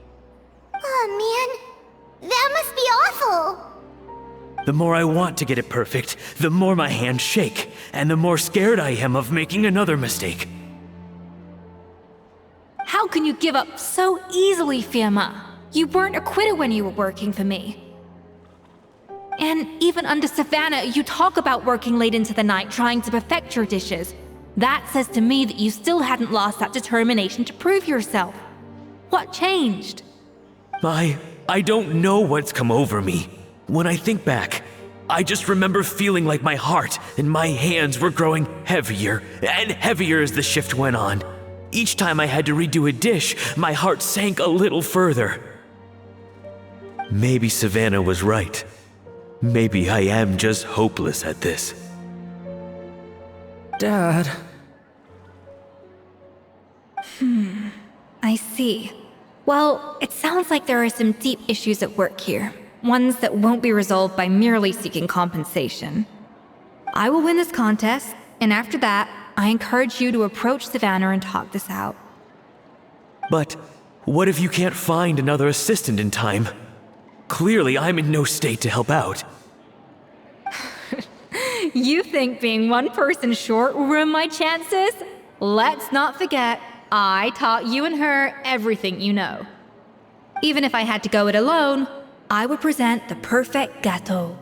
Oh man, that must be awful. The more I want to get it perfect, the more my hands shake, and the more scared I am of making another mistake. How can you give up so easily, Firma? You weren't a quitter when you were working for me. And even under Savannah, you talk about working late into the night trying to perfect your dishes. That says to me that you still hadn't lost that determination to prove yourself. What changed? I don't know what's come over me. When I think back, I just remember feeling like my heart and my hands were growing heavier and heavier as the shift went on. Each time I had to redo a dish, my heart sank a little further. Maybe Savannah was right. Maybe I am just hopeless at this. Dad. I see. Well, it sounds like there are some deep issues at work here. Ones that won't be resolved by merely seeking compensation. I will win this contest, and after that, I encourage you to approach Savannah and talk this out. But what if you can't find another assistant in time? Clearly, I'm in no state to help out. You think being one person short will ruin my chances? Let's not forget, I taught you and her everything you know. Even if I had to go it alone, I would present the perfect gâteau.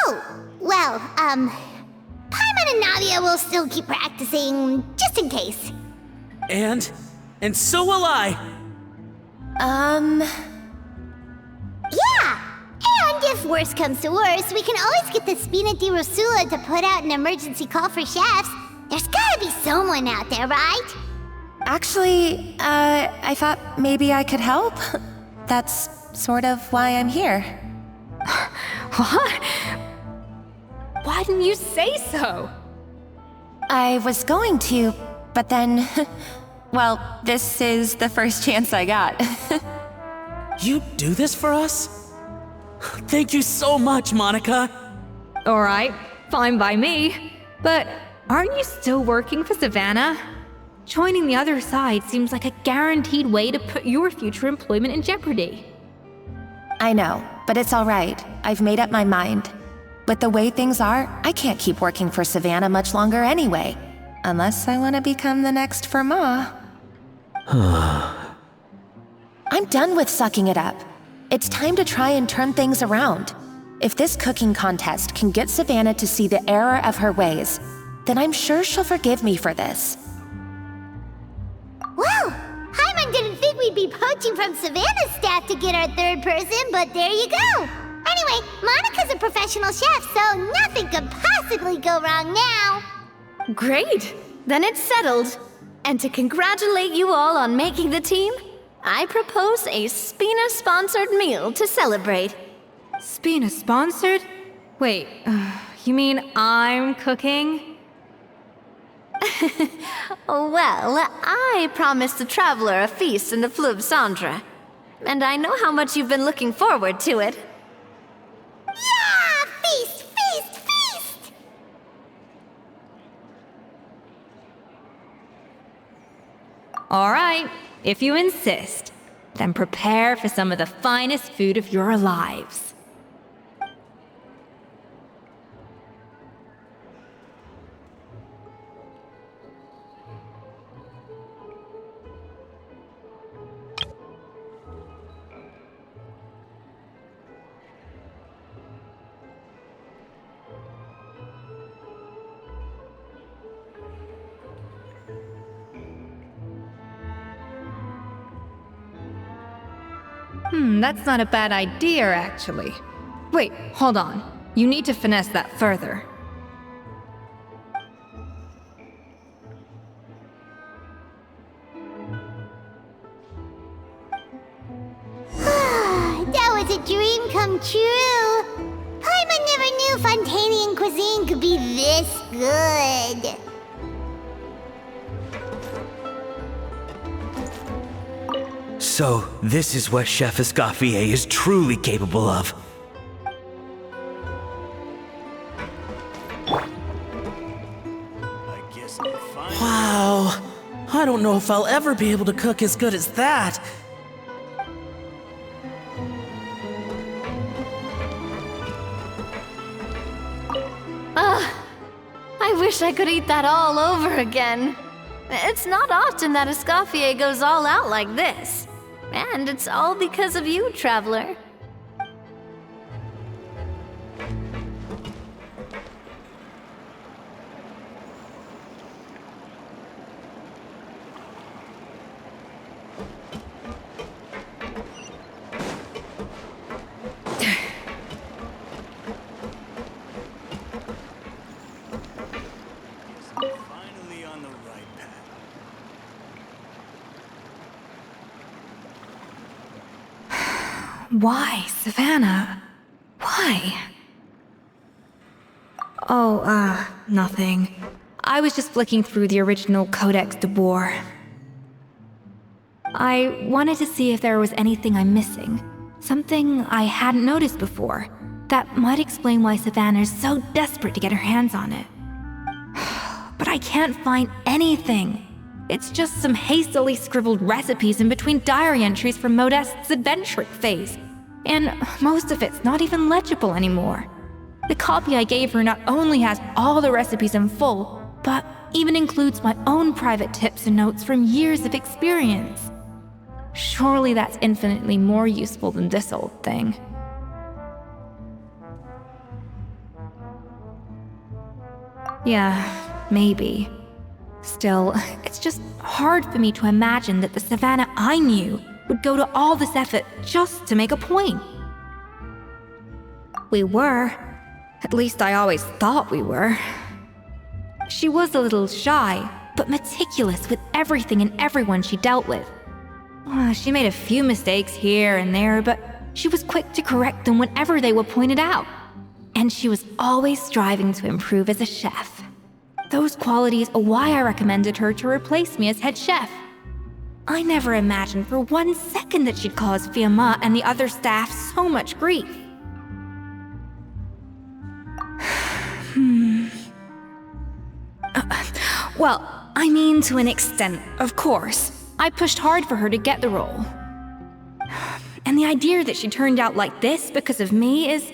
Oh, well, Paimon and Nadia will still keep practicing, just in case. And so will I. Yeah! And if worse comes to worse, we can always get the Spina di Rosula to put out an emergency call for chefs. There's gotta be someone out there, right? Actually, I thought maybe I could help. That's sort of why I'm here. What? Why didn't you say so? I was going to, but then... well, this is the first chance I got. You do this for us? Thank you so much, Monica. Alright, fine by me. But aren't you still working for Savannah? Joining the other side seems like a guaranteed way to put your future employment in jeopardy. I know, but it's all right. I've made up my mind. With the way things are, I can't keep working for Savannah much longer anyway. Unless I want to become the next Firma. I'm done with sucking it up. It's time to try and turn things around. If this cooking contest can get Savannah to see the error of her ways, then I'm sure she'll forgive me for this. Well, Paimon didn't think we'd be poaching from Savannah's staff to get our third person, but there you go. Anyway, Monica's a professional chef, so nothing could possibly go wrong now. Great! Then it's settled. And to congratulate you all on making the team, I propose a Spina-sponsored meal to celebrate. Spina sponsored? Wait, you mean I'm cooking? Well, I promised the traveler a feast in the Fleuve Cendre. And I know how much you've been looking forward to it. Yeah! Feast, feast, feast! Alright, if you insist, then prepare for some of the finest food of your lives. That's not a bad idea, actually. Wait, hold on. You need to finesse that further. That was a dream come true. Paimon never knew Fontanian cuisine could be this good. So, this is what Chef Escoffier is truly capable of. Wow. I don't know if I'll ever be able to cook as good as that. wish I could eat that all over again. It's not often that Escoffier goes all out like this. And it's all because of you, Traveler. Finally on the right path. Why, Savannah? Why? Oh, nothing. I was just flicking through the original Codex de Boer. I wanted to see if there was anything I'm missing. Something I hadn't noticed before. That might explain why Savannah's so desperate to get her hands on it. But I can't find anything. It's just some hastily scribbled recipes in between diary entries from Modeste's adventuring phase. And most of it's not even legible anymore. The copy I gave her not only has all the recipes in full, but even includes my own private tips and notes from years of experience. Surely that's infinitely more useful than this old thing. Yeah, maybe. Still, it's just hard for me to imagine that the Savannah I knew would go to all this effort just to make a point. We were. At least I always thought we were. She was a little shy, but meticulous with everything and everyone she dealt with. She made a few mistakes here and there, but she was quick to correct them whenever they were pointed out. And she was always striving to improve as a chef. Those qualities are why I recommended her to replace me as head chef. I never imagined for 1 second that she'd cause Fiamma and the other staff so much grief. Well, I mean to an extent, of course. I pushed hard for her to get the role. And the idea that she turned out like this because of me is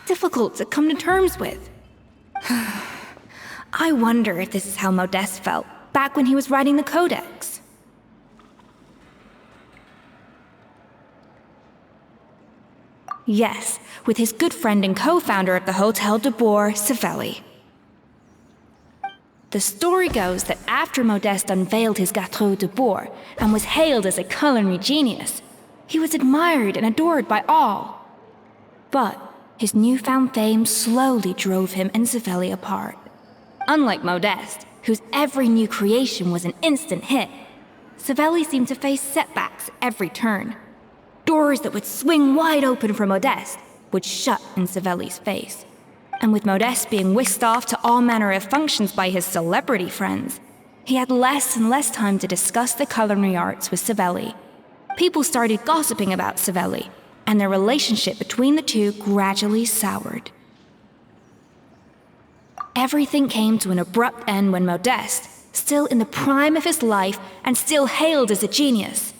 difficult to come to terms with. I wonder if this is how Modeste felt back when he was writing the Codex. Yes, with his good friend and co-founder of the Hotel de Boer, Savelli. The story goes that after Modeste unveiled his Gâteau de Boer and was hailed as a culinary genius, he was admired and adored by all. But his newfound fame slowly drove him and Savelli apart. Unlike Modeste, whose every new creation was an instant hit, Savelli seemed to face setbacks at every turn. Doors that would swing wide open for Modeste would shut in Savelli's face. And with Modeste being whisked off to all manner of functions by his celebrity friends, he had less and less time to discuss the culinary arts with Savelli. People started gossiping about Savelli, and their relationship between the two gradually soured. Everything came to an abrupt end when Modeste, still in the prime of his life and still hailed as a genius,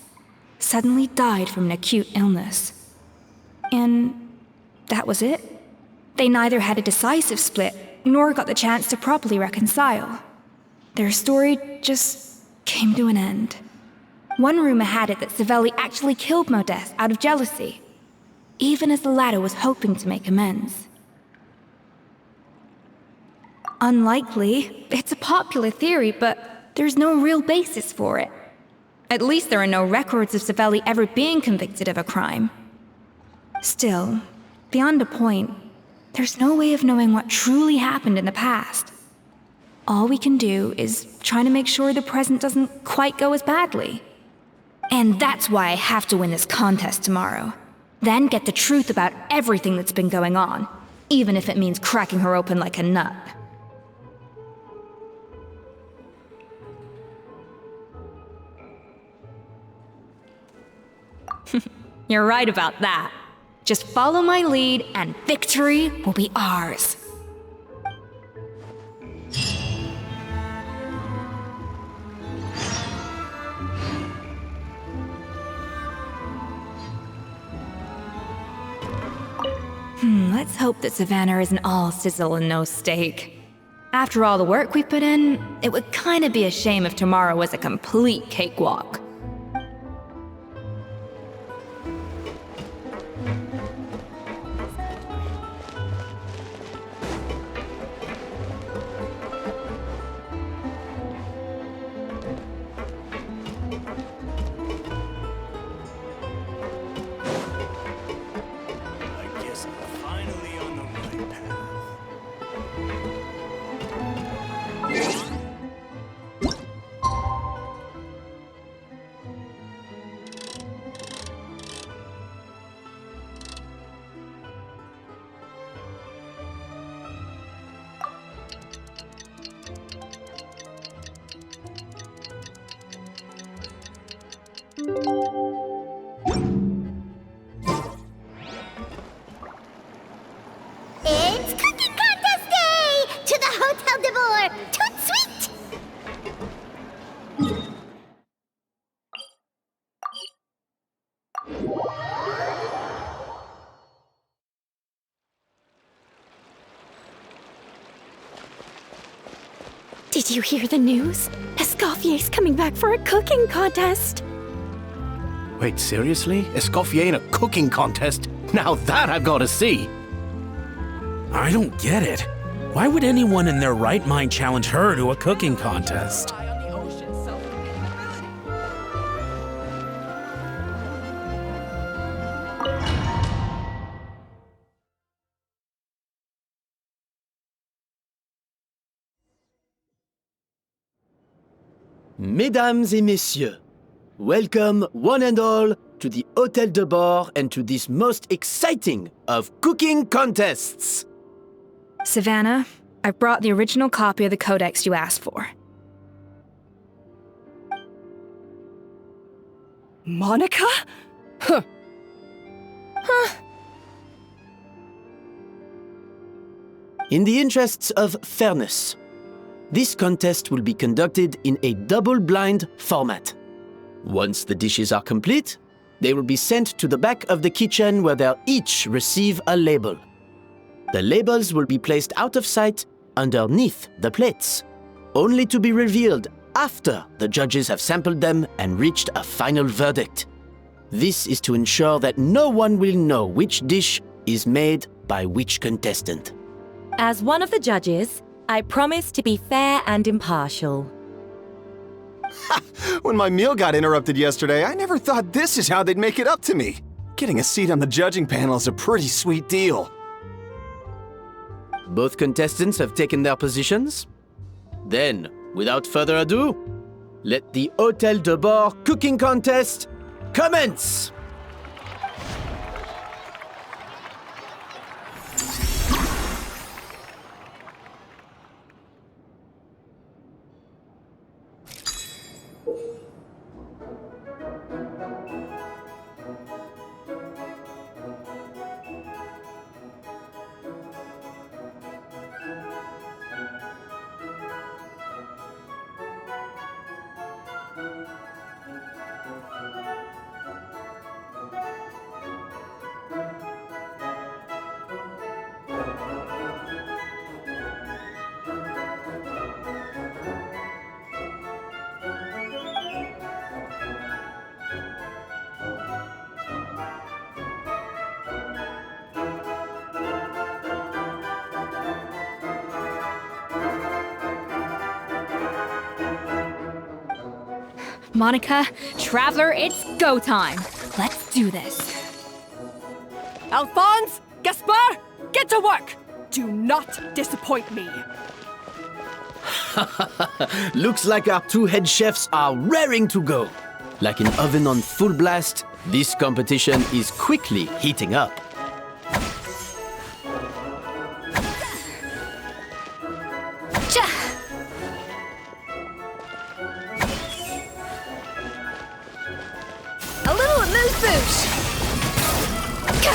suddenly died from an acute illness. And that was it. They neither had a decisive split, nor got the chance to properly reconcile. Their story just came to an end. One rumor had it that Savelli actually killed Modeste out of jealousy, even as the latter was hoping to make amends. Unlikely, it's a popular theory, but there's no real basis for it. At least there are no records of Savelli ever being convicted of a crime. Still, beyond a point, there's no way of knowing what truly happened in the past. All we can do is try to make sure the present doesn't quite go as badly. And that's why I have to win this contest tomorrow. Then get the truth about everything that's been going on, even if it means cracking her open like a nut. You're right about that. Just follow my lead and victory will be ours. Let's hope that Savannah isn't all sizzle and no steak. After all the work we put in, it would kinda be a shame if tomorrow was a complete cakewalk. I guess I'm finally on the right path. It's cooking contest day! To the Hotel de Boer! Toot sweet! Did you hear the news? Escoffier's coming back for a cooking contest. Wait, seriously? Escoffier in a cooking contest? Now that I've got to see! I don't get it. Why would anyone in their right mind challenge her to a cooking contest? Mesdames et messieurs, welcome one and all to the Hotel de Boer and to this most exciting of cooking contests! Savannah, I've brought the original copy of the codex you asked for. Monica? Huh. In the interests of fairness, this contest will be conducted in a double-blind format. Once the dishes are complete, they will be sent to the back of the kitchen where they'll each receive a label. The labels will be placed out of sight underneath the plates, only to be revealed after the judges have sampled them and reached a final verdict. This is to ensure that no one will know which dish is made by which contestant. As one of the judges, I promise to be fair and impartial. When my meal got interrupted yesterday, I never thought this is how they'd make it up to me. Getting a seat on the judging panel is a pretty sweet deal. Both contestants have taken their positions? Then, without further ado, let the Hotel de Boer cooking contest commence! Monica, Traveler, it's go time. Let's do this. Alphonse? Gaspard? Get to work! Do not disappoint me. Looks like our two head chefs are raring to go. Like an oven on full blast, this competition is quickly heating up. A little amuse-bouche.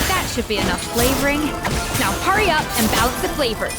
That should be enough flavoring. Now hurry up and balance the flavors.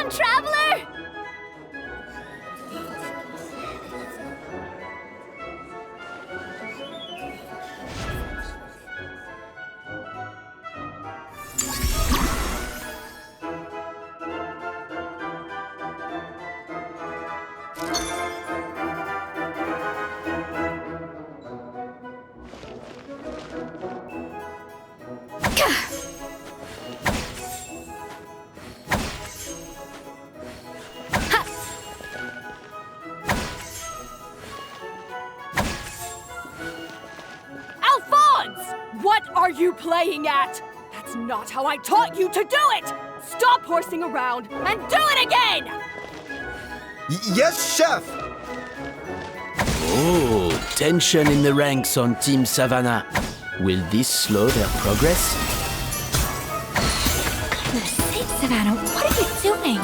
on, traveler! What are you playing at? That's not how I taught you to do it! Stop horsing around and do it again! Yes, Chef! Oh, tension in the ranks on Team Savannah. Will this slow their progress? For sake, Savannah, what are you doing?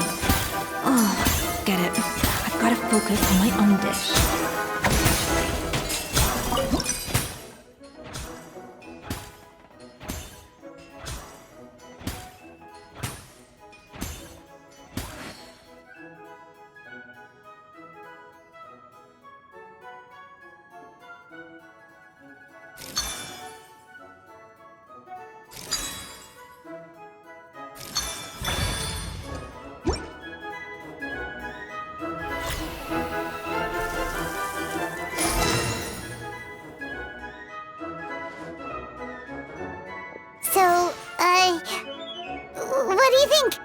Oh, get it. I've got to focus on my own dish. So, what do you think?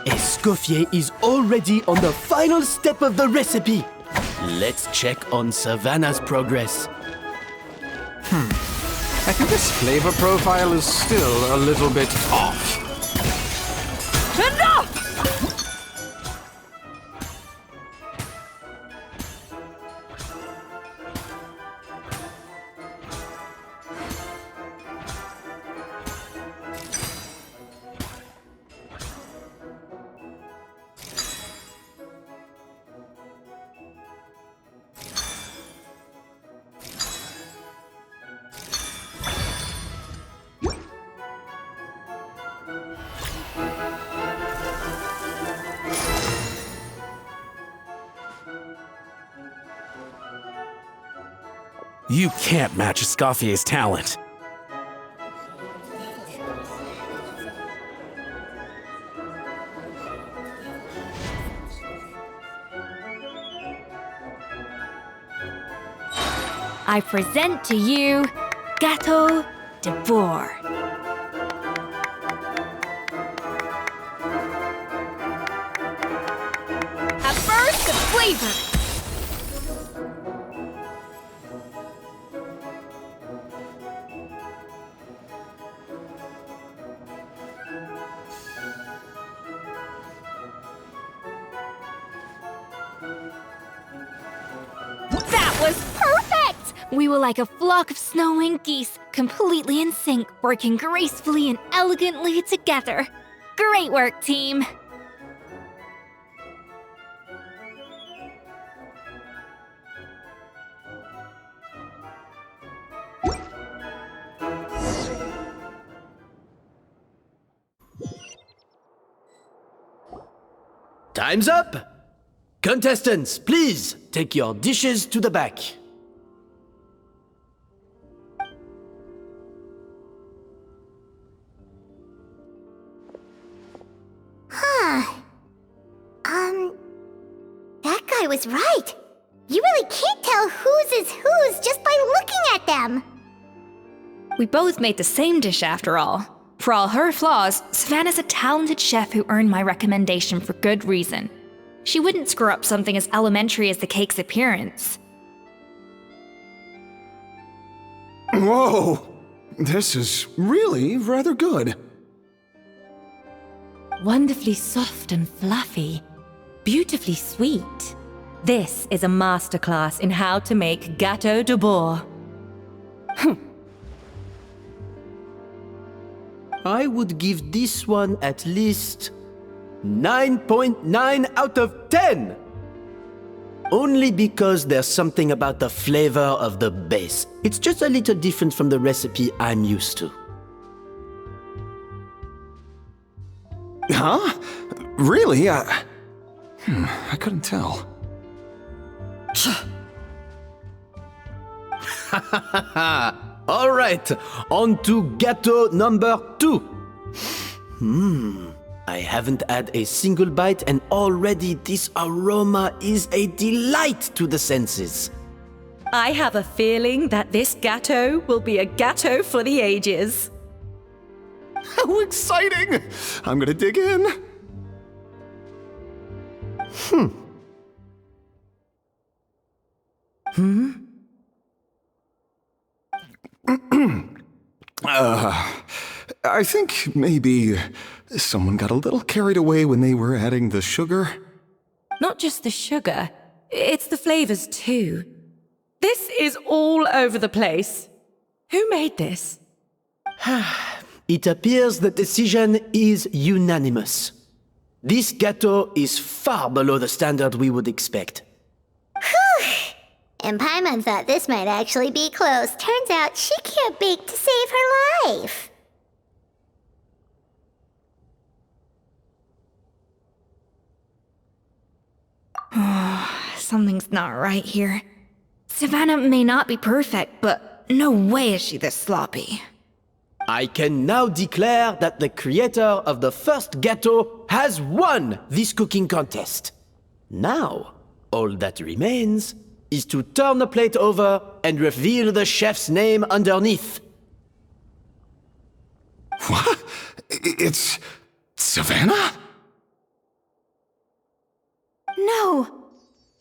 Escoffier is already on the final step of the recipe. Let's check on Savannah's progress. I think this flavor profile is still a little bit off. Enough! You can't match Escoffier's talent. I present to you Gâteau de Bourg. A burst of flavor! That was perfect! We were like a flock of snowing geese, completely in sync, working gracefully and elegantly together. Great work, team! Time's up! Contestants, please take your dishes to the back. That guy was right. You really can't tell whose is whose just by looking at them. We both made the same dish after all. For all her flaws, Savannah's a talented chef who earned my recommendation for good reason. She wouldn't screw up something as elementary as the cake's appearance. Whoa! This is really rather good. Wonderfully soft and fluffy. beautifully sweet. This is a masterclass in how to make gâteau de bord. I would give this one at least 9.9 out of 10! Only because there's something about the flavor of the base. It's just a little different from the recipe I'm used to. Huh? Really? I couldn't tell. All right, on to gâteau number 2. I haven't had a single bite and already this aroma is a delight to the senses. I have a feeling that this gâteau will be a gâteau for the ages. How exciting! I'm gonna dig in. I think maybe someone got a little carried away when they were adding the sugar. Not just the sugar, it's the flavors too. This is all over the place. Who made this? It appears the decision is unanimous. This gâteau is far below the standard we would expect. Whew! And Paimon thought this might actually be close. Turns out she can't bake to save her life. Something's not right here. Savannah may not be perfect, but no way is she this sloppy. I can now declare that the creator of the first gâteau has won this cooking contest. Now, all that remains is to turn the plate over and reveal the chef's name underneath. What? It's Savannah? No!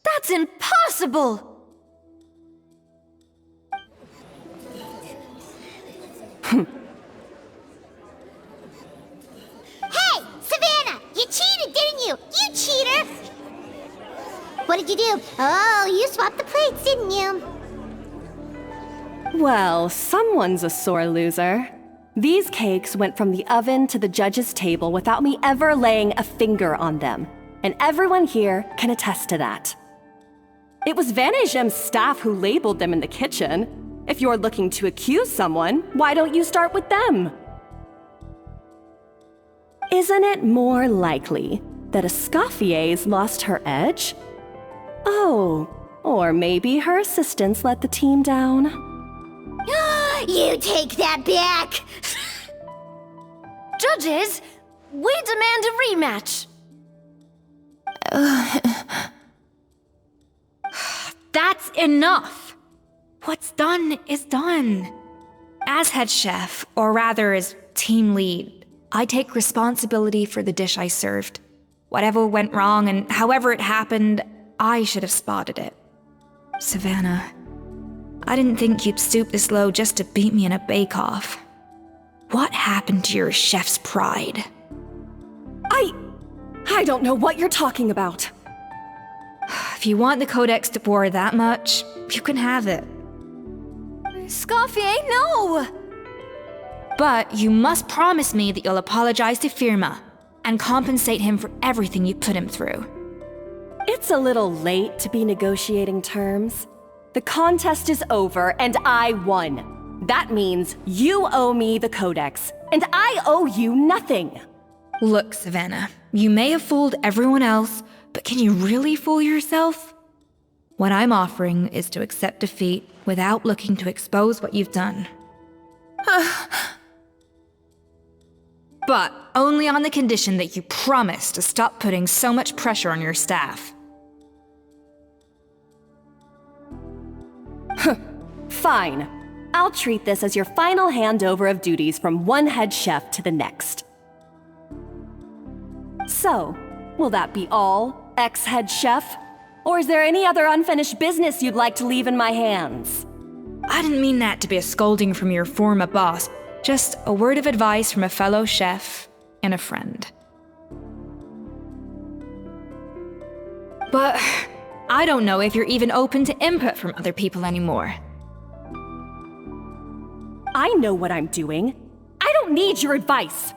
That's impossible! Hey, Savannah! You cheated, didn't you? You cheater! What did you do? Oh, you swapped the plates, didn't you? Well, someone's a sore loser. These cakes went from the oven to the judge's table without me ever laying a finger on them. And everyone here can attest to that. It was Van Gem's staff who labeled them in the kitchen. If you're looking to accuse someone, why don't you start with them? Isn't it more likely that Escoffier's lost her edge? Oh, or maybe her assistants let the team down. You take that back! Judges, we demand a rematch. That's enough! What's done is done. As head chef, or rather as team lead, I take responsibility for the dish I served. Whatever went wrong and however it happened, I should have spotted it. Savannah, I didn't think you'd stoop this low just to beat me in a bake-off. What happened to your chef's pride? I don't know what you're talking about. If you want the Codex de Boer that much, you can have it. Escoffier, no! But you must promise me that you'll apologize to Firma and compensate him for everything you put him through. It's a little late to be negotiating terms. The contest is over and I won. That means you owe me the Codex, and I owe you nothing. Look, Savannah, you may have fooled everyone else, but can you really fool yourself? What I'm offering is to accept defeat without looking to expose what you've done. But only on the condition that you promise to stop putting so much pressure on your staff. Fine. I'll treat this as your final handover of duties from one head chef to the next. So, will that be all, ex-head chef? Or is there any other unfinished business you'd like to leave in my hands? I didn't mean that to be a scolding from your former boss, just a word of advice from a fellow chef and a friend. but I don't know if you're even open to input from other people anymore. I know what I'm doing. I don't need your advice.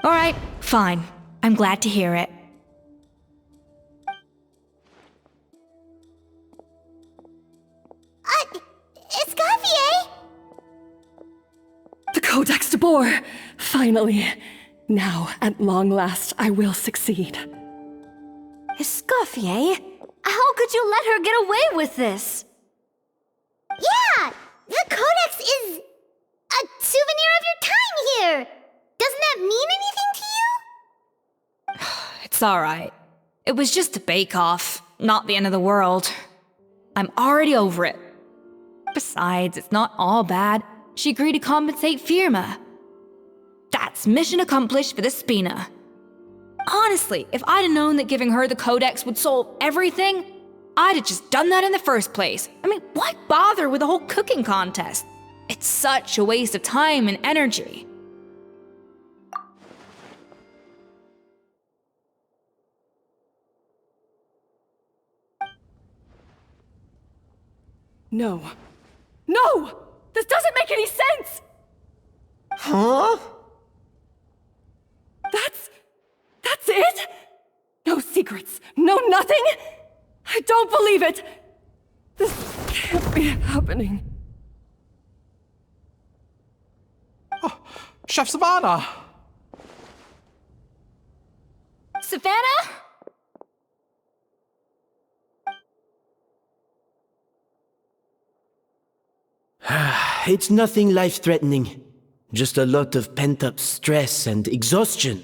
Alright, fine. I'm glad to hear it. Escoffier? The Codex de Boer! Finally. Now, at long last, I will succeed. Escoffier? How could you let her get away with this? Yeah! The Codex is a souvenir of your time here! Doesn't that mean anything to you? It's alright. It was just a bake-off, not the end of the world. I'm already over it. Besides, it's not all bad. She agreed to compensate Firma. That's mission accomplished for the Spina. Honestly, if I'd have known that giving her the Codex would solve everything, I'd have just done that in the first place. I mean, why bother with the whole cooking contest? It's such a waste of time and energy. No. No! This doesn't make any sense! Huh? That's it? No secrets, no nothing? I don't believe it! This can't be happening. Oh, Chef Savannah! Savannah? It's nothing life-threatening. Just a lot of pent-up stress and exhaustion.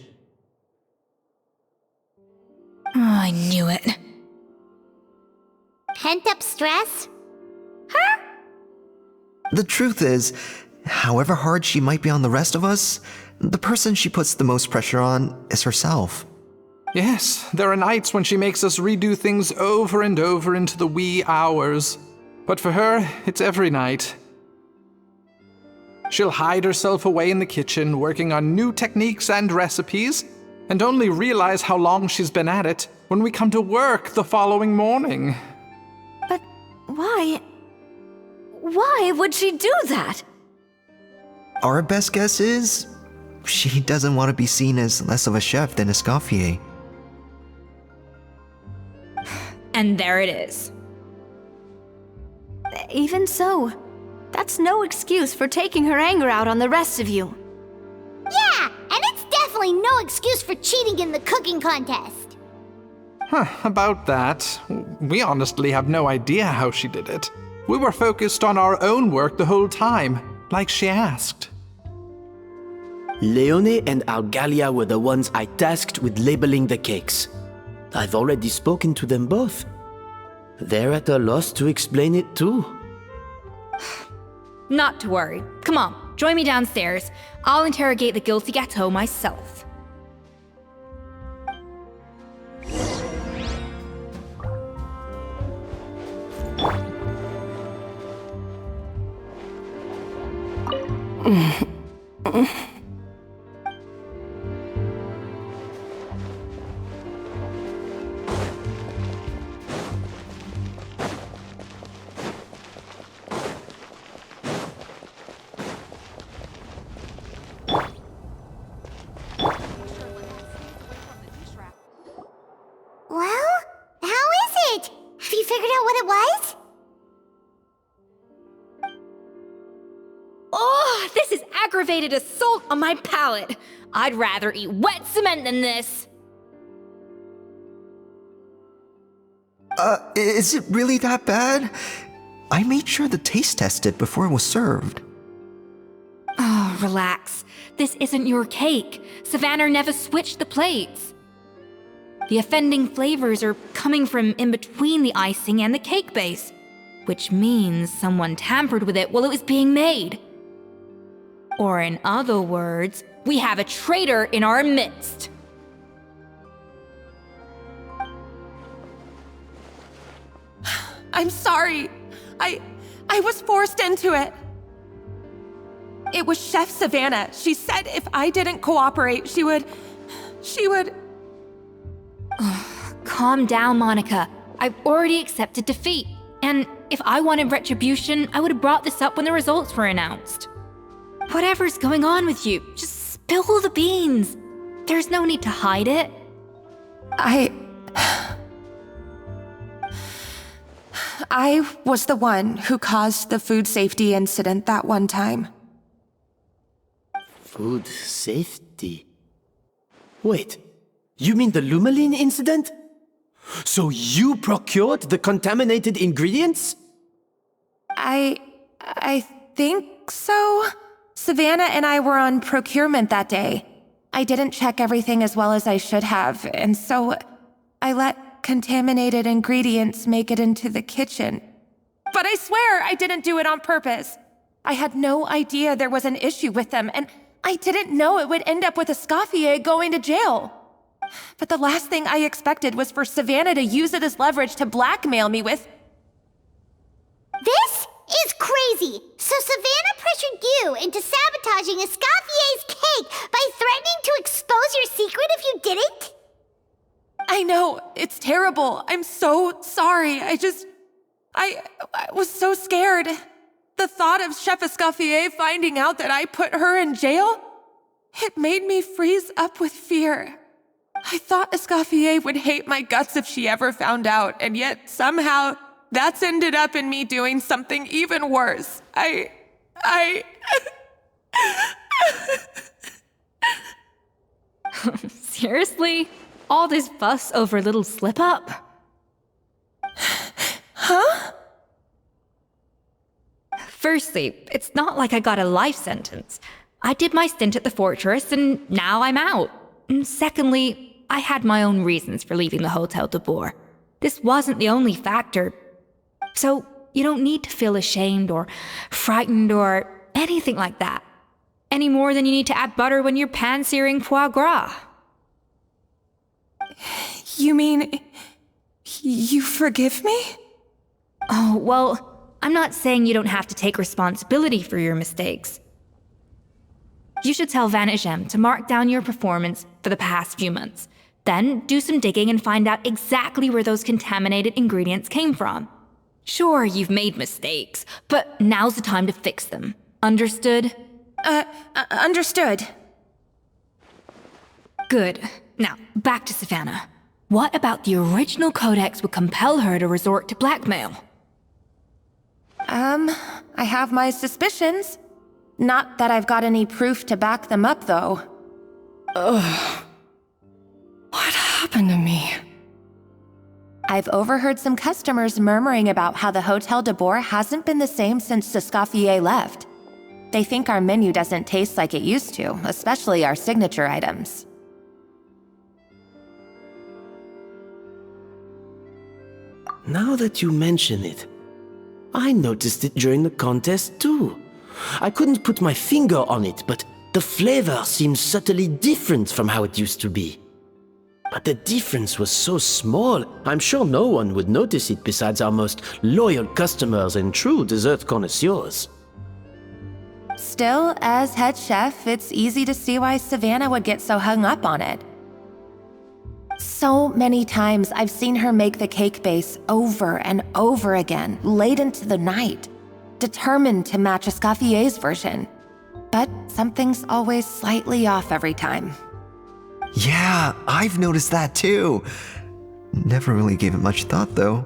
Oh, I knew it. Pent-up stress? Her? The truth is, however hard she might be on the rest of us, the person she puts the most pressure on is herself. Yes, there are nights when she makes us redo things over and over into the wee hours. But for her, it's every night. She'll hide herself away in the kitchen, working on new techniques and recipes, and only realize how long she's been at it when we come to work the following morning. But why? Why would she do that? Our best guess is she doesn't want to be seen as less of a chef than Escoffier. And there it is. Even so, that's no excuse for taking her anger out on the rest of you. Yeah, and it's definitely no excuse for cheating in the cooking contest. About that, we honestly have no idea how she did it. We were focused on our own work the whole time, like she asked. Leone and Algalia were the ones I tasked with labeling the cakes. I've already spoken to them both. They're at a loss to explain it too. Not to worry. Come on, join me downstairs. I'll interrogate the guilty gâteau myself. Well, how is it? Have you figured out what it was? Oh, this is aggravated assault on my palate. I'd rather eat wet cement than this. Is it really that bad? I made sure the taste tested before it was served. Oh, relax. This isn't your cake. Savannah never switched the plates. The offending flavors are coming from in between the icing and the cake base, which means someone tampered with it while it was being made. Or in other words, we have a traitor in our midst. I'm sorry. I was forced into it. It was Chef Savannah. She said if I didn't cooperate, she would... Calm down, Monica. I've already accepted defeat. And if I wanted retribution, I would have brought this up when the results were announced. Whatever's going on with you, just spill the beans. There's no need to hide it. I was the one who caused the food safety incident that one time. Food safety? Wait, you mean the Lumaline incident? So you procured the contaminated ingredients? I think so. Savannah and I were on procurement that day. I didn't check everything as well as I should have, and so I let contaminated ingredients make it into the kitchen. But I swear I didn't do it on purpose. I had no idea there was an issue with them, and I didn't know it would end up with Escoffier going to jail. But the last thing I expected was for Savannah to use it as leverage to blackmail me with... This is crazy! So Savannah pressured you into sabotaging Escoffier's cake by threatening to expose your secret if you didn't? I know, it's terrible. I'm so sorry. I was so scared. The thought of Chef Escoffier finding out that I put her in jail, it made me freeze up with fear. I thought Escoffier would hate my guts if she ever found out, and yet somehow that's ended up in me doing something even worse. Seriously? All this fuss over a little slip-up? Huh? Firstly, it's not like I got a life sentence. I did my stint at the fortress, and now I'm out. And secondly, I had my own reasons for leaving the Hotel de Boer. This wasn't the only factor. So you don't need to feel ashamed or frightened or anything like that. Any more than you need to add butter when you're pan-searing foie gras. You mean... you forgive me? Oh, well, I'm not saying you don't have to take responsibility for your mistakes. You should tell Vanagem to mark down your performance for the past few months. Then do some digging and find out exactly where those contaminated ingredients came from. Sure, you've made mistakes, but now's the time to fix them. Understood? Understood. Good. Now, back to Savannah. What about the original codex would compel her to resort to blackmail? I have my suspicions. Not that I've got any proof to back them up, though. Ugh. What happened to me? I've overheard some customers murmuring about how the Hotel de Boer hasn't been the same since Escoffier left. They think our menu doesn't taste like it used to, especially our signature items. Now that you mention it, I noticed it during the contest too. I couldn't put my finger on it, but the flavor seems subtly different from how it used to be. But the difference was so small, I'm sure no one would notice it besides our most loyal customers and true dessert connoisseurs. Still, as head chef, it's easy to see why Savannah would get so hung up on it. So many times I've seen her make the cake base over and over again, late into the night, determined to match Escoffier's version. But something's always slightly off every time. Yeah, I've noticed that too. Never really gave it much thought, though.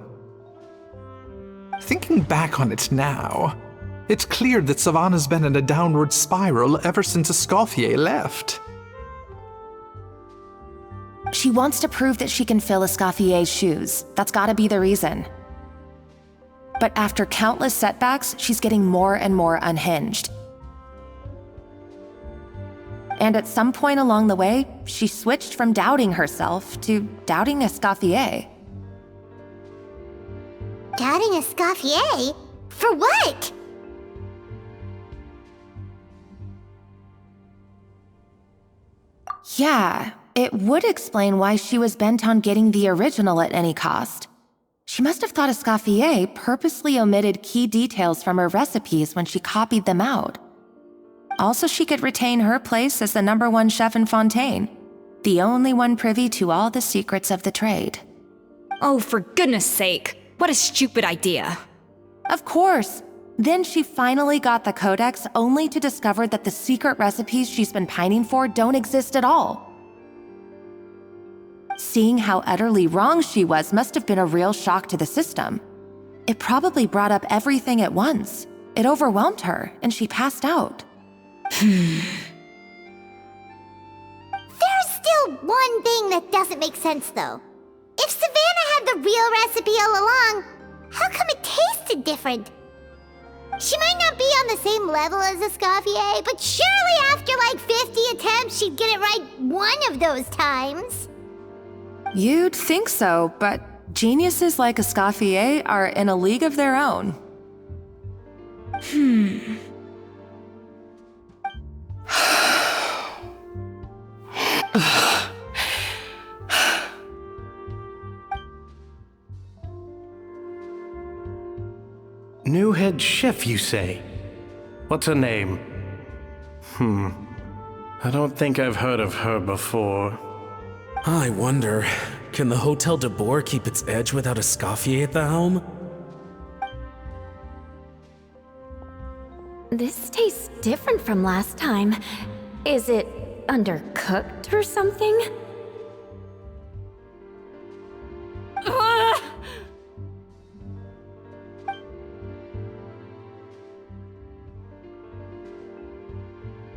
Thinking back on it now, it's clear that Savannah's been in a downward spiral ever since Escoffier left. She wants to prove that she can fill Escoffier's shoes. That's gotta be the reason. But after countless setbacks, she's getting more and more unhinged. And at some point along the way, she switched from doubting herself to doubting Escoffier. Doubting Escoffier? For what? Yeah, it would explain why she was bent on getting the original at any cost. She must have thought Escoffier purposely omitted key details from her recipes when she copied them out. Also, she could retain her place as the #1 chef in Fontaine, the only one privy to all the secrets of the trade. Oh, for goodness sake. What a stupid idea. Of course. Then she finally got the codex only to discover that the secret recipes she's been pining for don't exist at all. Seeing how utterly wrong she was must have been a real shock to the system. It probably brought up everything at once. It overwhelmed her, and she passed out. There's still one thing that doesn't make sense, though. If Savannah had the real recipe all along, how come it tasted different? She might not be on the same level as Escoffier, but surely after like 50 attempts, she'd get it right one of those times. You'd think so, but geniuses like Escoffier are in a league of their own. New head chef, you say? What's her name? I don't think I've heard of her before. I wonder, can the Hotel de Boer keep its edge without Escoffier at the helm? This tastes different from last time. Is it undercooked or something?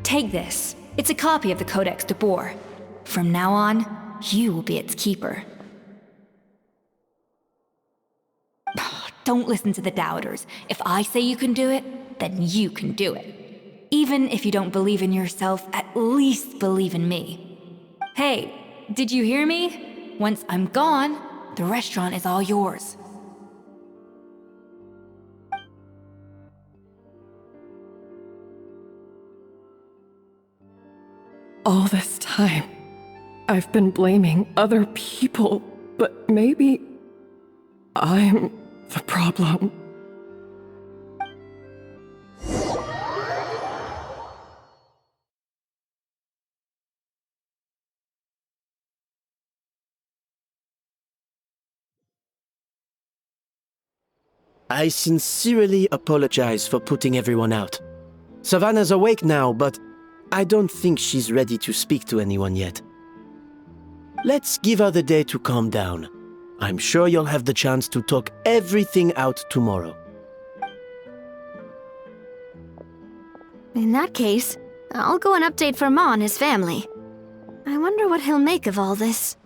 Take this. It's a copy of the Codex de Boer. From now on, you will be its keeper. Don't listen to the doubters. If I say you can do it, then you can do it. Even if you don't believe in yourself, at least believe in me. Hey, did you hear me? Once I'm gone, the restaurant is all yours. All this time, I've been blaming other people, but maybe I'm the problem. I sincerely apologize for putting everyone out. Savannah's awake now, but I don't think she's ready to speak to anyone yet. Let's give her the day to calm down. I'm sure you'll have the chance to talk everything out tomorrow. In that case, I'll go and update for Ma and his family. I wonder what he'll make of all this.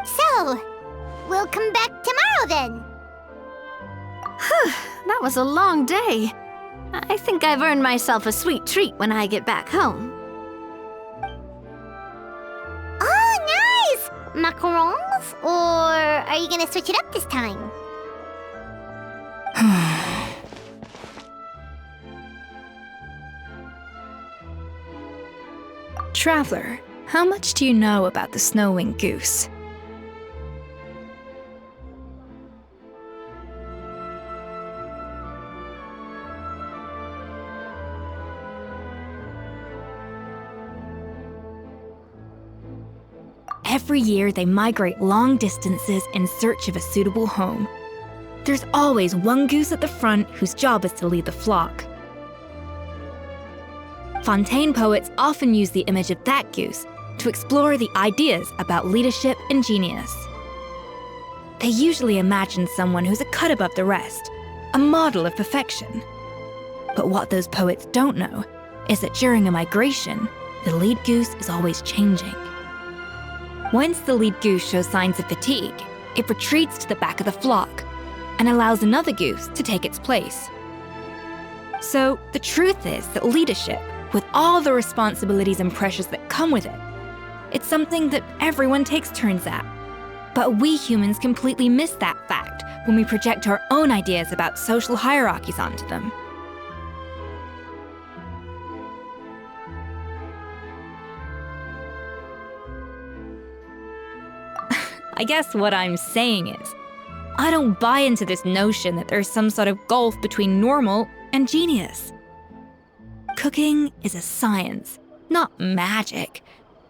So, we'll come back tomorrow then. That was a long day. I think I've earned myself a sweet treat when I get back home. Oh, nice! Macarons? Or are you gonna switch it up this time? Traveler, how much do you know about the snow-winged goose? Every year, they migrate long distances in search of a suitable home. There's always one goose at the front whose job is to lead the flock. Fontaine poets often use the image of that goose to explore the ideas about leadership and genius. They usually imagine someone who's a cut above the rest, a model of perfection. But what those poets don't know is that during a migration, the lead goose is always changing. Once the lead goose shows signs of fatigue, it retreats to the back of the flock and allows another goose to take its place. So the truth is that leadership, with all the responsibilities and pressures that come with it, it's something that everyone takes turns at. But we humans completely miss that fact when we project our own ideas about social hierarchies onto them. I guess what I'm saying is, I don't buy into this notion that there's some sort of gulf between normal and genius. Cooking is a science, not magic.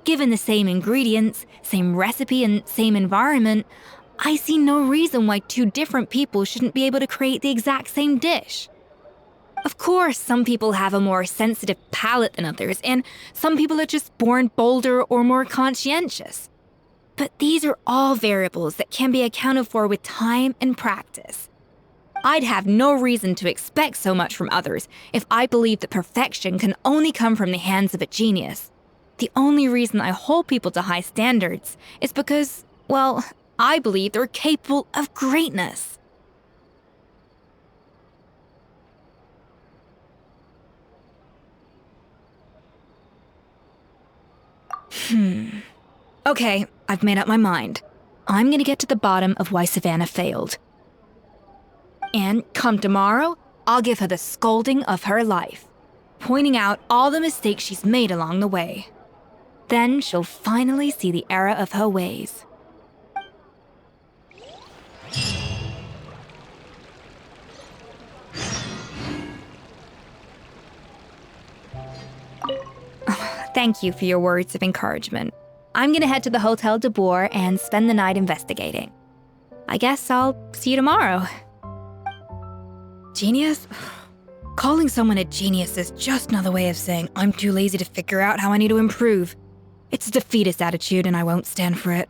Given the same ingredients, same recipe, and same environment, I see no reason why two different people shouldn't be able to create the exact same dish. Of course, some people have a more sensitive palate than others, and some people are just born bolder or more conscientious. But these are all variables that can be accounted for with time and practice. I'd have no reason to expect so much from others if I believed that perfection can only come from the hands of a genius. The only reason I hold people to high standards is because, well, I believe they're capable of greatness. Okay, I've made up my mind. I'm gonna get to the bottom of why Savannah failed. And come tomorrow, I'll give her the scolding of her life, pointing out all the mistakes she's made along the way. Then she'll finally see the error of her ways. Thank you for your words of encouragement. I'm gonna head to the Hotel de Boer and spend the night investigating. I guess I'll see you tomorrow. Genius? Calling someone a genius is just another way of saying I'm too lazy to figure out how I need to improve. It's a defeatist attitude and I won't stand for it.